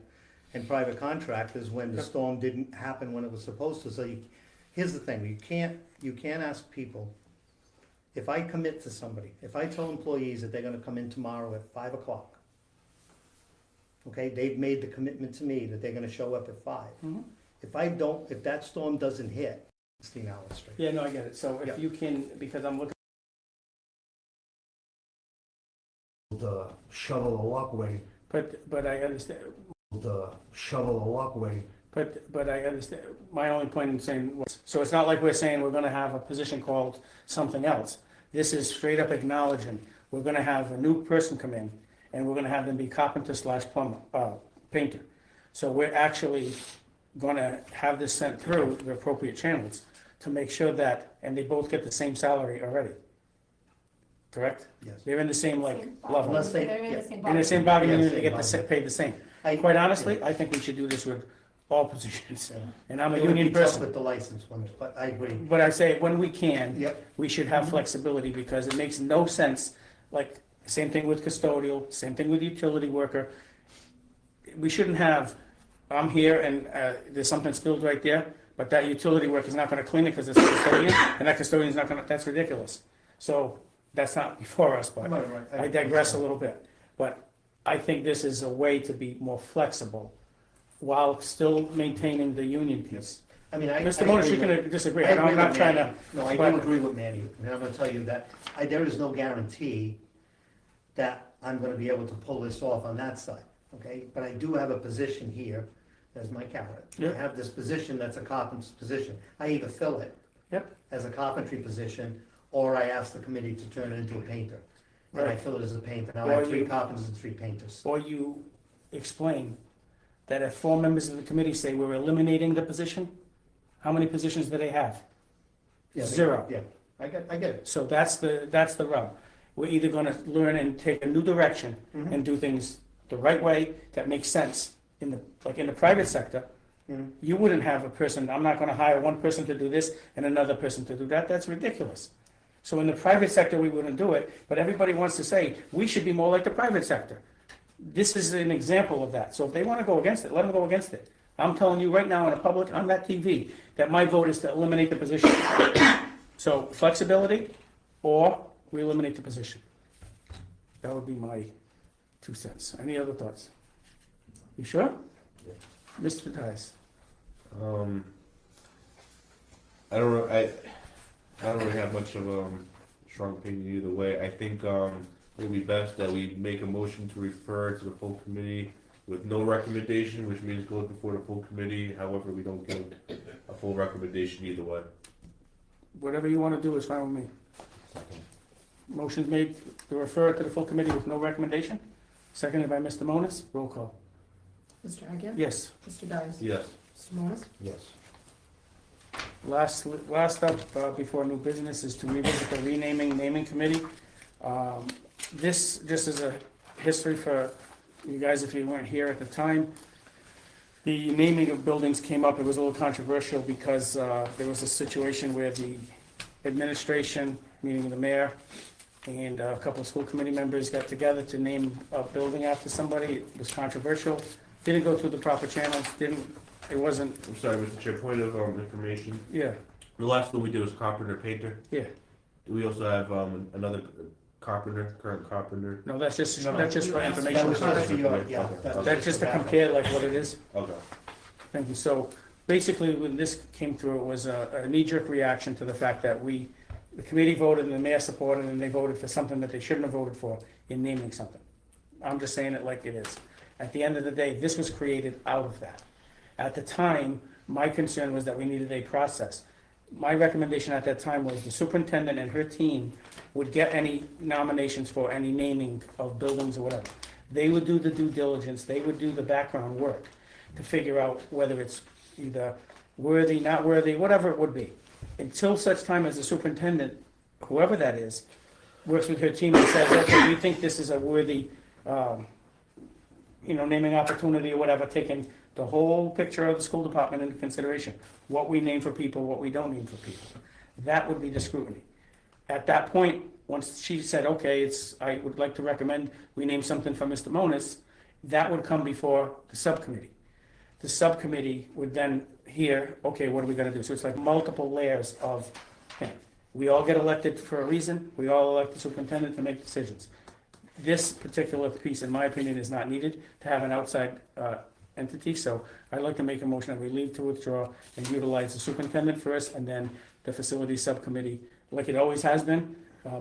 and private contractors when the Yep. storm didn't happen when it was supposed to. So here's the thing, you can't ask people, if I commit to somebody, if I tell employees that they're gonna come in tomorrow at 5 o'clock, okay, they've made the commitment to me that they're gonna show up at 5. Mhm. If that storm doesn't hit, 16 hours straight. yeah, no, I get it. So Yeah. if you can, because I'm looking, the shovel the walkway, but I understand, the shovel the walkway. but I understand, my only point in saying was, so it's not like we're saying we're gonna have a position called something else. This is straight up acknowledging, we're gonna have a new person come in, and we're gonna have them be carpenter slash plumber, painter. So we're actually gonna have this sent through the appropriate channels to make sure that, and they both get the same salary already. Correct? Yes. They're in the same like Same level. Unless they- They're in yeah. the same In the same bargaining. bargaining Yeah, unit, they get same paid the same. I- Quite honestly, I think we should do this with all positions. Yeah. And I'm a It would be union tough person. with the licensed ones, but I agree. But I say, when we can, Yep. we should have flexibility, because it makes no sense, like, same thing with custodial, same thing with utility worker. We shouldn't have, I'm here and there's something spilled right there, but that utility worker's not gonna clean it because it's a custodian, and that custodian's not gonna, that's ridiculous. So, that's not before us, but Right, right. I digress a little bit. But I think this is a way to be more flexible while still maintaining the union piece. I mean, I. Mr. I Monish, you agree with- can disagree, I I'm agree not with trying to, Manny. No, I but- do agree with Manny, and I'm gonna tell you that, there is no guarantee that I'm gonna be able to pull this off on that side, okay? But I do have a position here, as my carrot. I Yep. have this position that's a carpenter's position. I either fill it Yep. as a carpentry position, or I ask the committee to turn it into a painter. And I Right. fill it as a painter. Now I Or have 3 you- carpenters and 3 painters. or you explain that if 4 members of the committee say we're eliminating the position, how many positions do they have? Yeah, they- 0. Yeah, I get it. So that's the rub. We're either gonna learn and take a new direction Mhm. and do things the right way that makes sense. Like in the private sector, Mhm. you wouldn't have a person, I'm not gonna hire one person to do this and another person to do that, that's ridiculous. So in the private sector, we wouldn't do it, but everybody wants to say, we should be more like the private sector. This is an example of that, so if they wanna go against it, let them go against it. I'm telling you right now in a public, on that TV, that my vote is to eliminate the position. So flexibility, or we eliminate the position. That would be my 2 cents. Any other thoughts? You sure? Mr. Tice? I don't know, I don't really have much of a strong opinion either way. I think, it would be best that we make a motion to refer to the full committee with no recommendation, which means go before the full committee, however, we don't get a full recommendation either way. Whatever you wanna do is fine with me. Second. Motion's made to refer to the full committee with no recommendation, seconded by Mr. Monas, roll call. Mr. Agia? Yes. Mr. Dias? Yes. Mr. Monas? Yes. Last up, before new business is to revisit the naming committee. This, just as a history for you guys, if you weren't here at the time, the naming of buildings came up, it was a little controversial because, there was a situation where the administration, meaning the mayor, and a couple of school committee members got together to name a building after somebody. It was controversial, didn't go through the proper channels, it wasn't, I'm sorry, Mr. Chair, point of information. yeah, The last one we did was carpenter painter. yeah. We also have another current carpenter. No, that's just No, for That information. was just for your, yeah. That's just to compare like what it is. Okay. Thank you. So basically, when this came through, it was a knee-jerk reaction to the fact that the committee voted and the mayor supported and they voted for something that they shouldn't have voted for in naming something. I'm just saying it like it is. At the end of the day, this was created out of that. At the time, my concern was that we needed a process. My recommendation at that time was the superintendent and her team would get any nominations for any naming of buildings or whatever. They would do the due diligence, they would do the background work to figure out whether it's either worthy, not worthy, whatever it would be. Until such time as the superintendent, whoever that is, works with her team and says, okay, we think this is a worthy, naming opportunity or whatever, taking the whole picture of the school department into consideration. What we name for people, what we don't name for people. That would be the scrutiny. At that point, once she said, okay, I would like to recommend we name something for Mr. Monas, that would come before the subcommittee. The subcommittee would then hear, okay, what are we gonna do? So it's like multiple layers of, okay, we all get elected for a reason, we all elect the superintendent to make decisions. This particular piece, in my opinion, is not needed to have an outside entity, so I'd like to make a motion that we leave to withdraw and utilize the superintendent first and then the facilities subcommittee, like it always has been,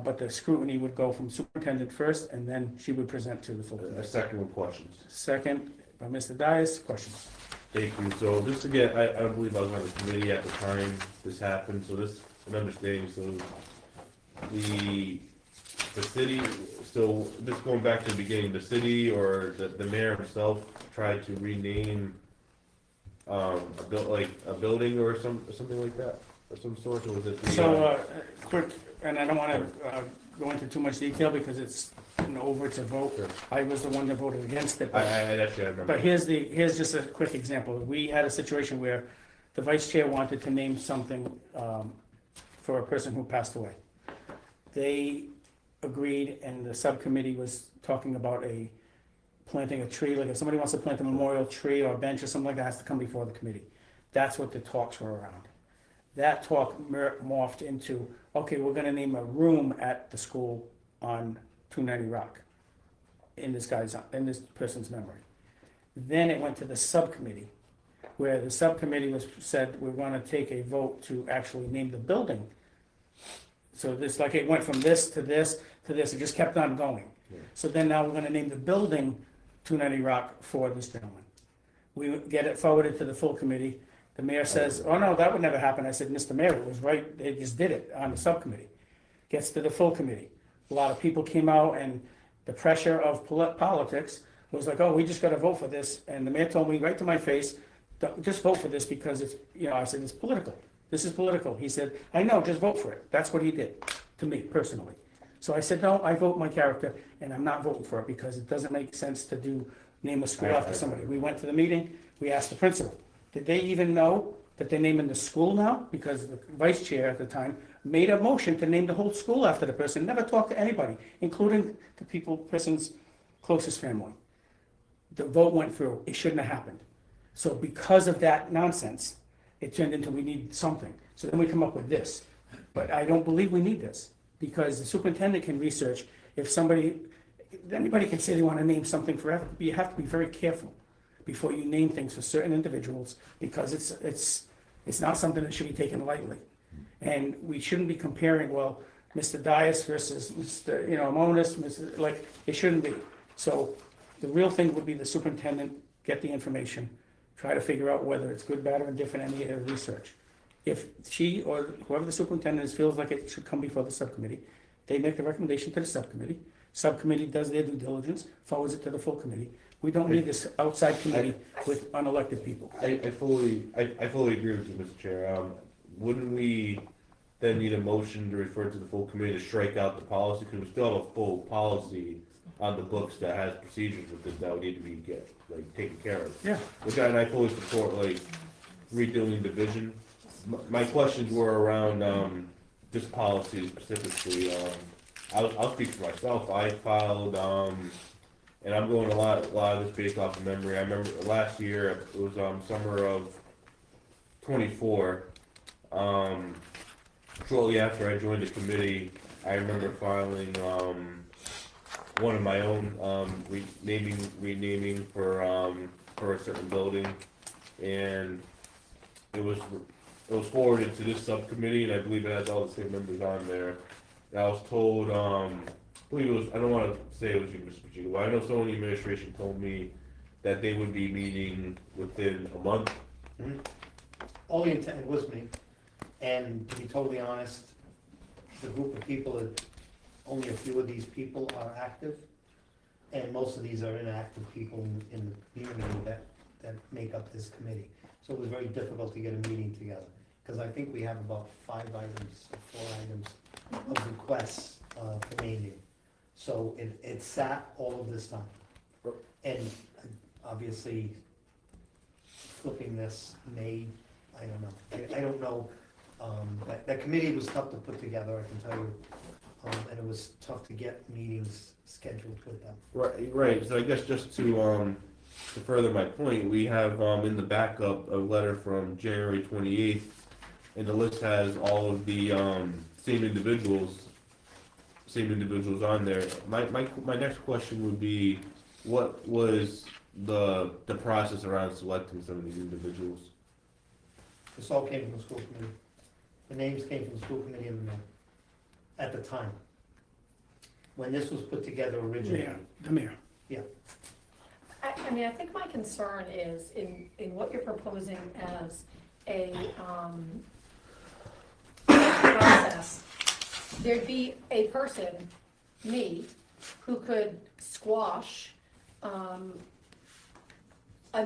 but the scrutiny would go from superintendent first and then she would present to the full A committee. second with questions. Second, by Mr. Dias, questions? Thank you. So just again, I believe I was on the committee at the time this happened, so this, an understanding, so the city, so just going back to the beginning, the city or the mayor himself tried to rename a building or something like that, of some sort, or was it? So, quick, and I don't wanna go into too much detail because it's over to vote. Sure. I was the one that voted against it, I but actually, I remember. But here's just a quick example. We had a situation where the vice chair wanted to name something for a person who passed away. They agreed, and the subcommittee was talking about planting a tree, like if somebody wants to plant a memorial tree or a bench or something like that, it has to come before the committee. That's what the talks were around. That talk morphed into, okay, we're gonna name a room at the school on 290 Rock in this person's memory. Then it went to the subcommittee, where the subcommittee said, we're gonna take a vote to actually name the building. So this, like, it went from this to this to this, it just kept on going. Yeah. So then now we're gonna name the building 290 Rock for this gentleman. We get it forwarded to the full committee. The mayor says, oh no, that would never happen. I said, Mr. Mayor, it was right, they just did it on the subcommittee. Gets to the full committee. A lot of people came out and the pressure of politics was like, oh, we just gotta vote for this. And the mayor told me right to my face, just vote for this because it's, I said, it's political. This is political. He said, I know, just vote for it. That's what he did to me personally. So I said, no, I vote my character and I'm not voting for it because it doesn't make sense to name a school after somebody. We went to the meeting, we asked the principal, did they even know that they're naming the school now? Because the vice chair at the time made a motion to name the whole school after the person, never talked to anybody, including the person's closest family. The vote went through, it shouldn't have happened. So because of that nonsense, it turned into we need something. So then we come up with this. But I don't believe we need this, because the superintendent can research. If anybody can say they want to name something forever, but you have to be very careful before you name things for certain individuals, because it's not something that should be taken lightly. And we shouldn't be comparing, well, Mr. Dias versus Mr., Monis, like, it shouldn't be. So the real thing would be the superintendent, get the information, try to figure out whether it's good, bad, or indifferent, any research. If she or whoever the superintendent is feels like it should come before the subcommittee, they make the recommendation to the subcommittee. Subcommittee does their due diligence, forwards it to the full committee. We don't need this outside committee with unelected people. I fully agree with you, Mr. Chair. Wouldn't we then need a motion to refer to the full committee to strike out the policy? Because we still have a full policy on the books that has procedures with this that would need to be taken care of. Yeah. Which I fully support, redoing division. My questions were around, this policy specifically. I'll speak for myself. I filed, and I'm going a lot of this based off of memory. I remember last year, it was, summer of 24. Shortly after I joined the committee, I remember filing, one of my own, renaming for a certain building. And it was forwarded to this subcommittee, and I believe it has all the same members on there. And I was told, I believe it was, I don't wanna say it was you, Mr. Pacheco, but I know someone in the administration told me that they would be meeting within a month. All the intent, it was me, and to be totally honest, the group of people, only a few of these people are active, and most of these are inactive people in the community that make up this committee. So it was very difficult to get a meeting together, because I think we have about 5 items, or 4 items of requests for naming. So it sat all of this time. And obviously, flipping this may, I don't know. I don't know. That committee was tough to put together, I can tell you. And it was tough to get meetings scheduled with them. Right, so I guess just to further my point, we have, in the backup, a letter from January 28th, and the list has all of the, same individuals on there. My next question would be, what was the process around selecting some of these individuals? This all came from the school committee. The names came from the school committee and the mayor, at the time. When this was put together originally. Yeah, the mayor. I mean, I think my concern is in what you're proposing as a process, there'd be a person, me, who could squash a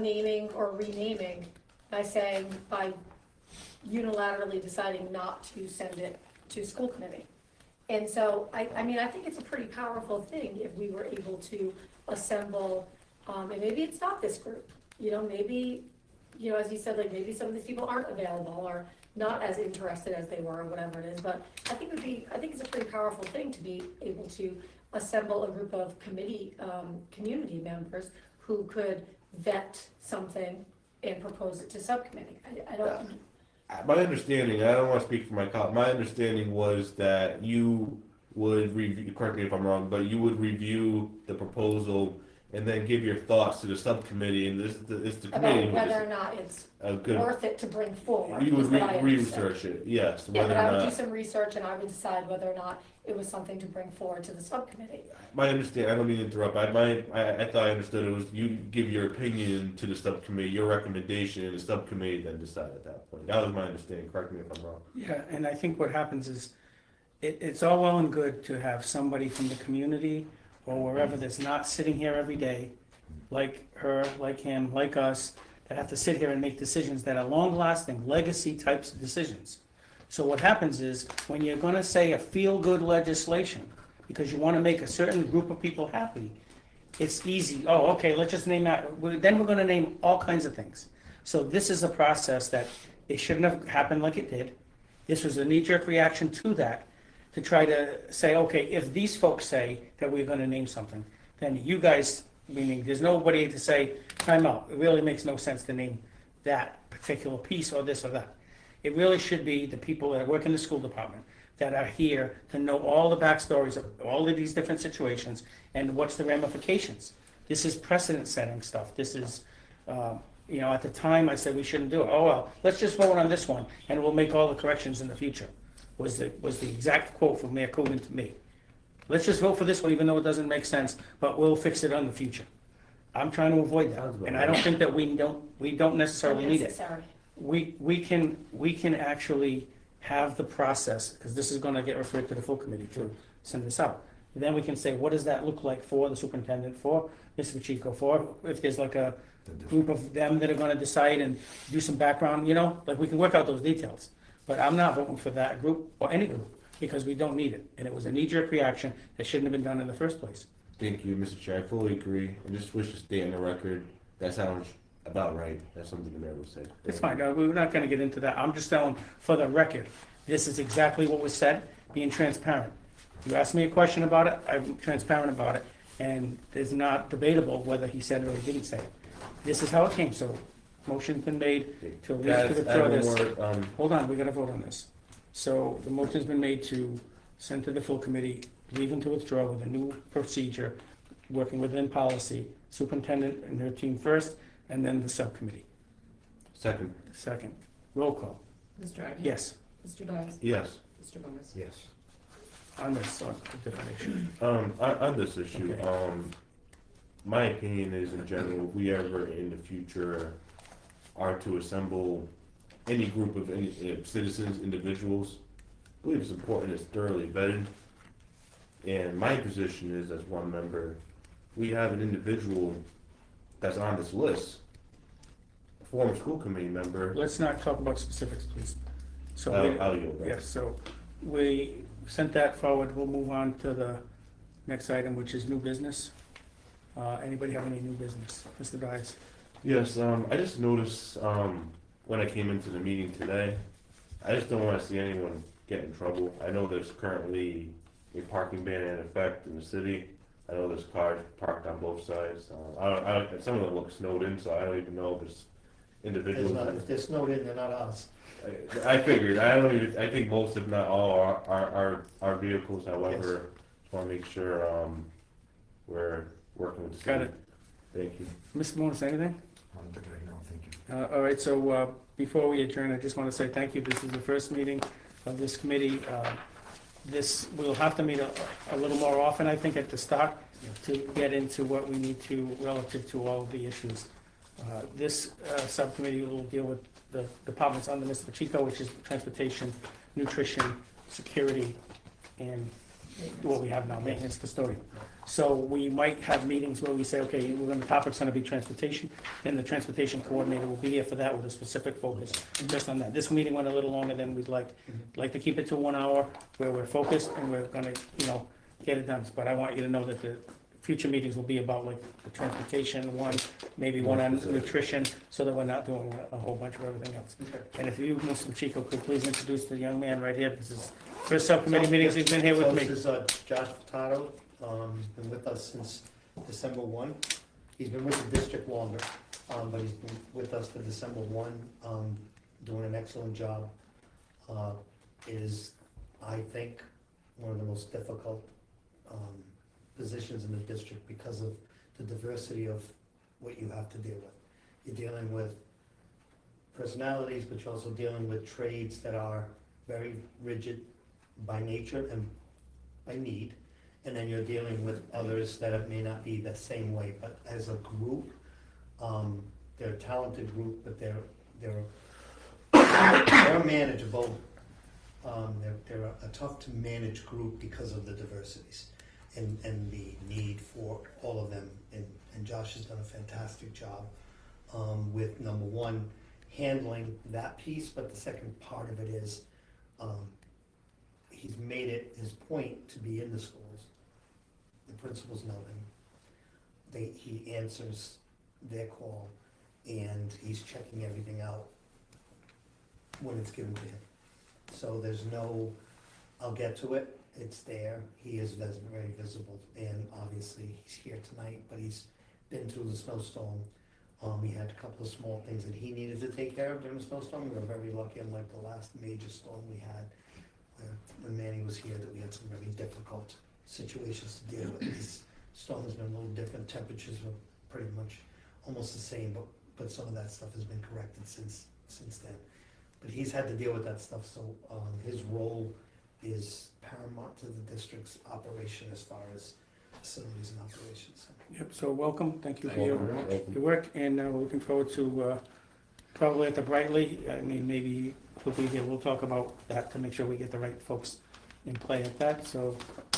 naming or renaming by unilaterally deciding not to send it to school committee. And so, I mean, I think it's a pretty powerful thing if we were able to assemble, and maybe it's not this group, maybe, as you said, like, maybe some of these people aren't available or not as interested as they were or whatever it is, but I think it's a pretty powerful thing to be able to assemble a group of community members who could vet something and propose it to subcommittee. I don't. My understanding, I don't want to speak for my colleague, my understanding was that you would review, correct me if I'm wrong, but you would review the proposal and then give your thoughts to the subcommittee, and it's the committee. About whether or not it's worth it to bring forward. You would research it, yes. Yeah, but I would do some research and I would decide whether or not it was something to bring forward to the subcommittee. My understanding, I don't mean to interrupt, I thought I understood it was you give your opinion to the subcommittee, your recommendation, and the subcommittee then decide at that point. That was my understanding, correct me if I'm wrong. Yeah, and I think what happens is, it's all well and good to have somebody from the community or wherever that's not sitting here every day, like her, like him, like us, that have to sit here and make decisions that are long-lasting, legacy types of decisions. So what happens is, when you're gonna say a feel-good legislation, because you wanna make a certain group of people happy, it's easy, okay, let's just name that, then we're gonna name all kinds of things. So this is a process that it shouldn't have happened like it did. This was a knee-jerk reaction to that, to try to say, okay, if these folks say that we're gonna name something, then you guys, meaning there's nobody to say, time out, it really makes no sense to name that particular piece or this or that. It really should be the people that work in the school department that are here to know all the backstories of all of these different situations and what's the ramifications. This is precedent-setting stuff. This is, at the time I said we shouldn't do it. Oh, well, let's just vote on this one and we'll make all the corrections in the future. was the exact quote from Mayor Coogan to me. Let's just vote for this one, even though it doesn't make sense, but we'll fix it on the future. I'm trying to avoid that, and I don't think that we don't necessarily need it. Unnecessary. We can actually have the process, because this is gonna get referred to the full committee to send this out. Then we can say, what does that look like for the superintendent, for Mr. Pacheco, for, if there's like a group of them that are gonna decide and do some background, like we can work out those details. But I'm not voting for that group or any group, because we don't need it. And it was a knee-jerk reaction that shouldn't have been done in the first place. Thank you, Mr. Chair. I fully agree. I just wish to stay on the record. That sounds about right. That's something the mayor would say. It's fine, we're not gonna get into that. I'm just telling, for the record, this is exactly what was said, being transparent. You asked me a question about it, I'm transparent about it, and it's not debatable whether he said it or he didn't say it. This is how it came, so motion's been made to at least Guys, I withdraw have this. one more, Hold on, we gotta vote on this. So the motion's been made to send to the full committee, leaving to withdraw with a new procedure, working within policy, superintendent and her team first, and then the subcommittee. second. Second. Roll call. Mr. Agia? Yes, Mr. Dawes? Yes. Mr. Gomez? Yes. on this, on a different issue. On this issue, Okay. my opinion is in general, if we ever in the future are to assemble any group of any citizens, individuals, I believe it's important it's thoroughly vetted. And my position is, as one member, we have an individual that's on this list, a former school committee member. Let's not talk about specifics, please. So, I'll yield back. yes, so we sent that forward, we'll move on to the next item, which is new business. Anybody have any new business? Mr. Dias? Yes, I just noticed, when I came into the meeting today, I just don't wanna see anyone get in trouble. I know there's currently a parking ban in effect in the city. I know there's cars parked on both sides. Some of them look snowed in, so I don't even know if it's individuals. If they're snowed in, they're not us. I figured, I think most, if not all, are vehicles, however, just wanna make sure, we're working with the city. Got it. Thank you. Mr. Moore, anything? I'm good right now, thank you. All right, so before we adjourn, I just want to say thank you. This is the first meeting of this committee. We'll have to meet a little more often, I think, at the start to get into what we need to relative to all of the issues. This subcommittee will deal with the departments under Mr. Pacheco, which is transportation, nutrition, security, and what we have now, maintenance, custodian. So we might have meetings where we say, okay, the topic's gonna be transportation, then the transportation coordinator will be here for that with a specific focus just on that. This meeting went a little longer than we'd like to keep it to 1 hour, where we're focused and we're gonna, get it done. But I want you to know that the future meetings will be about like the transportation one, maybe one on nutrition, so that we're not doing a whole bunch of everything else. And if you, Mr. Chico, could please introduce the young man right here, this is first subcommittee meetings he's been here with me. This is Josh Furtado. He's been with us since December 1. He's been with the district longer, but he's been with us for December 1, doing an excellent job. It is, I think, one of the most difficult positions in the district because of the diversity of what you have to deal with. You're dealing with personalities, but you're also dealing with trades that are very rigid by nature and by need. And then you're dealing with others that may not be the same way, but as a group, they're a talented group, but they're manageable. They're a tough to manage group because of the diversities and the need for all of them. And Josh has done a fantastic job with number one, handling that piece, but the second part of it is he's made it his point to be in the schools. The principals know him. He answers their call, and he's checking everything out when it's given to him. So there's no, I'll get to it, it's there. He is very visible, and obviously he's here tonight, but he's been through the snowstorm. He had a couple of small things that he needed to take care of during the snowstorm. We were very lucky, unlike the last major storm we had, when Manny was here, that we had some really difficult situations to deal with. This storm has been a little different. Temperatures were pretty much almost the same, but some of that stuff has been corrected since then. But he's had to deal with that stuff, so his role is paramount to the district's operation as far as facilities and operations. Yep, so welcome, thank you for Thank you your, very much. your work, and we're looking forward to, probably at the Brightly, I mean, maybe we'll be here, we'll talk about that to make sure we get the right folks in play at that, so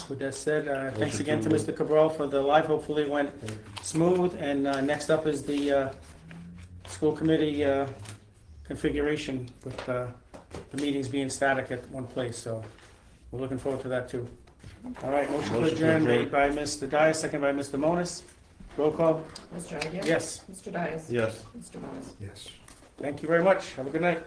with that said, thanks again to Mr. Cabral for the live, hopefully it went smooth, and next up is the school committee configuration with the meetings being static at one place, so we're looking forward to that too. All right, motion to Motion to adjourn adjourn. made by Mr. Dias, second by Mr. Monas. Roll call, Mr. Agia? yes. Mr. Dias? Yes. Mr. Monas? Yes. Thank you very much, have a good night.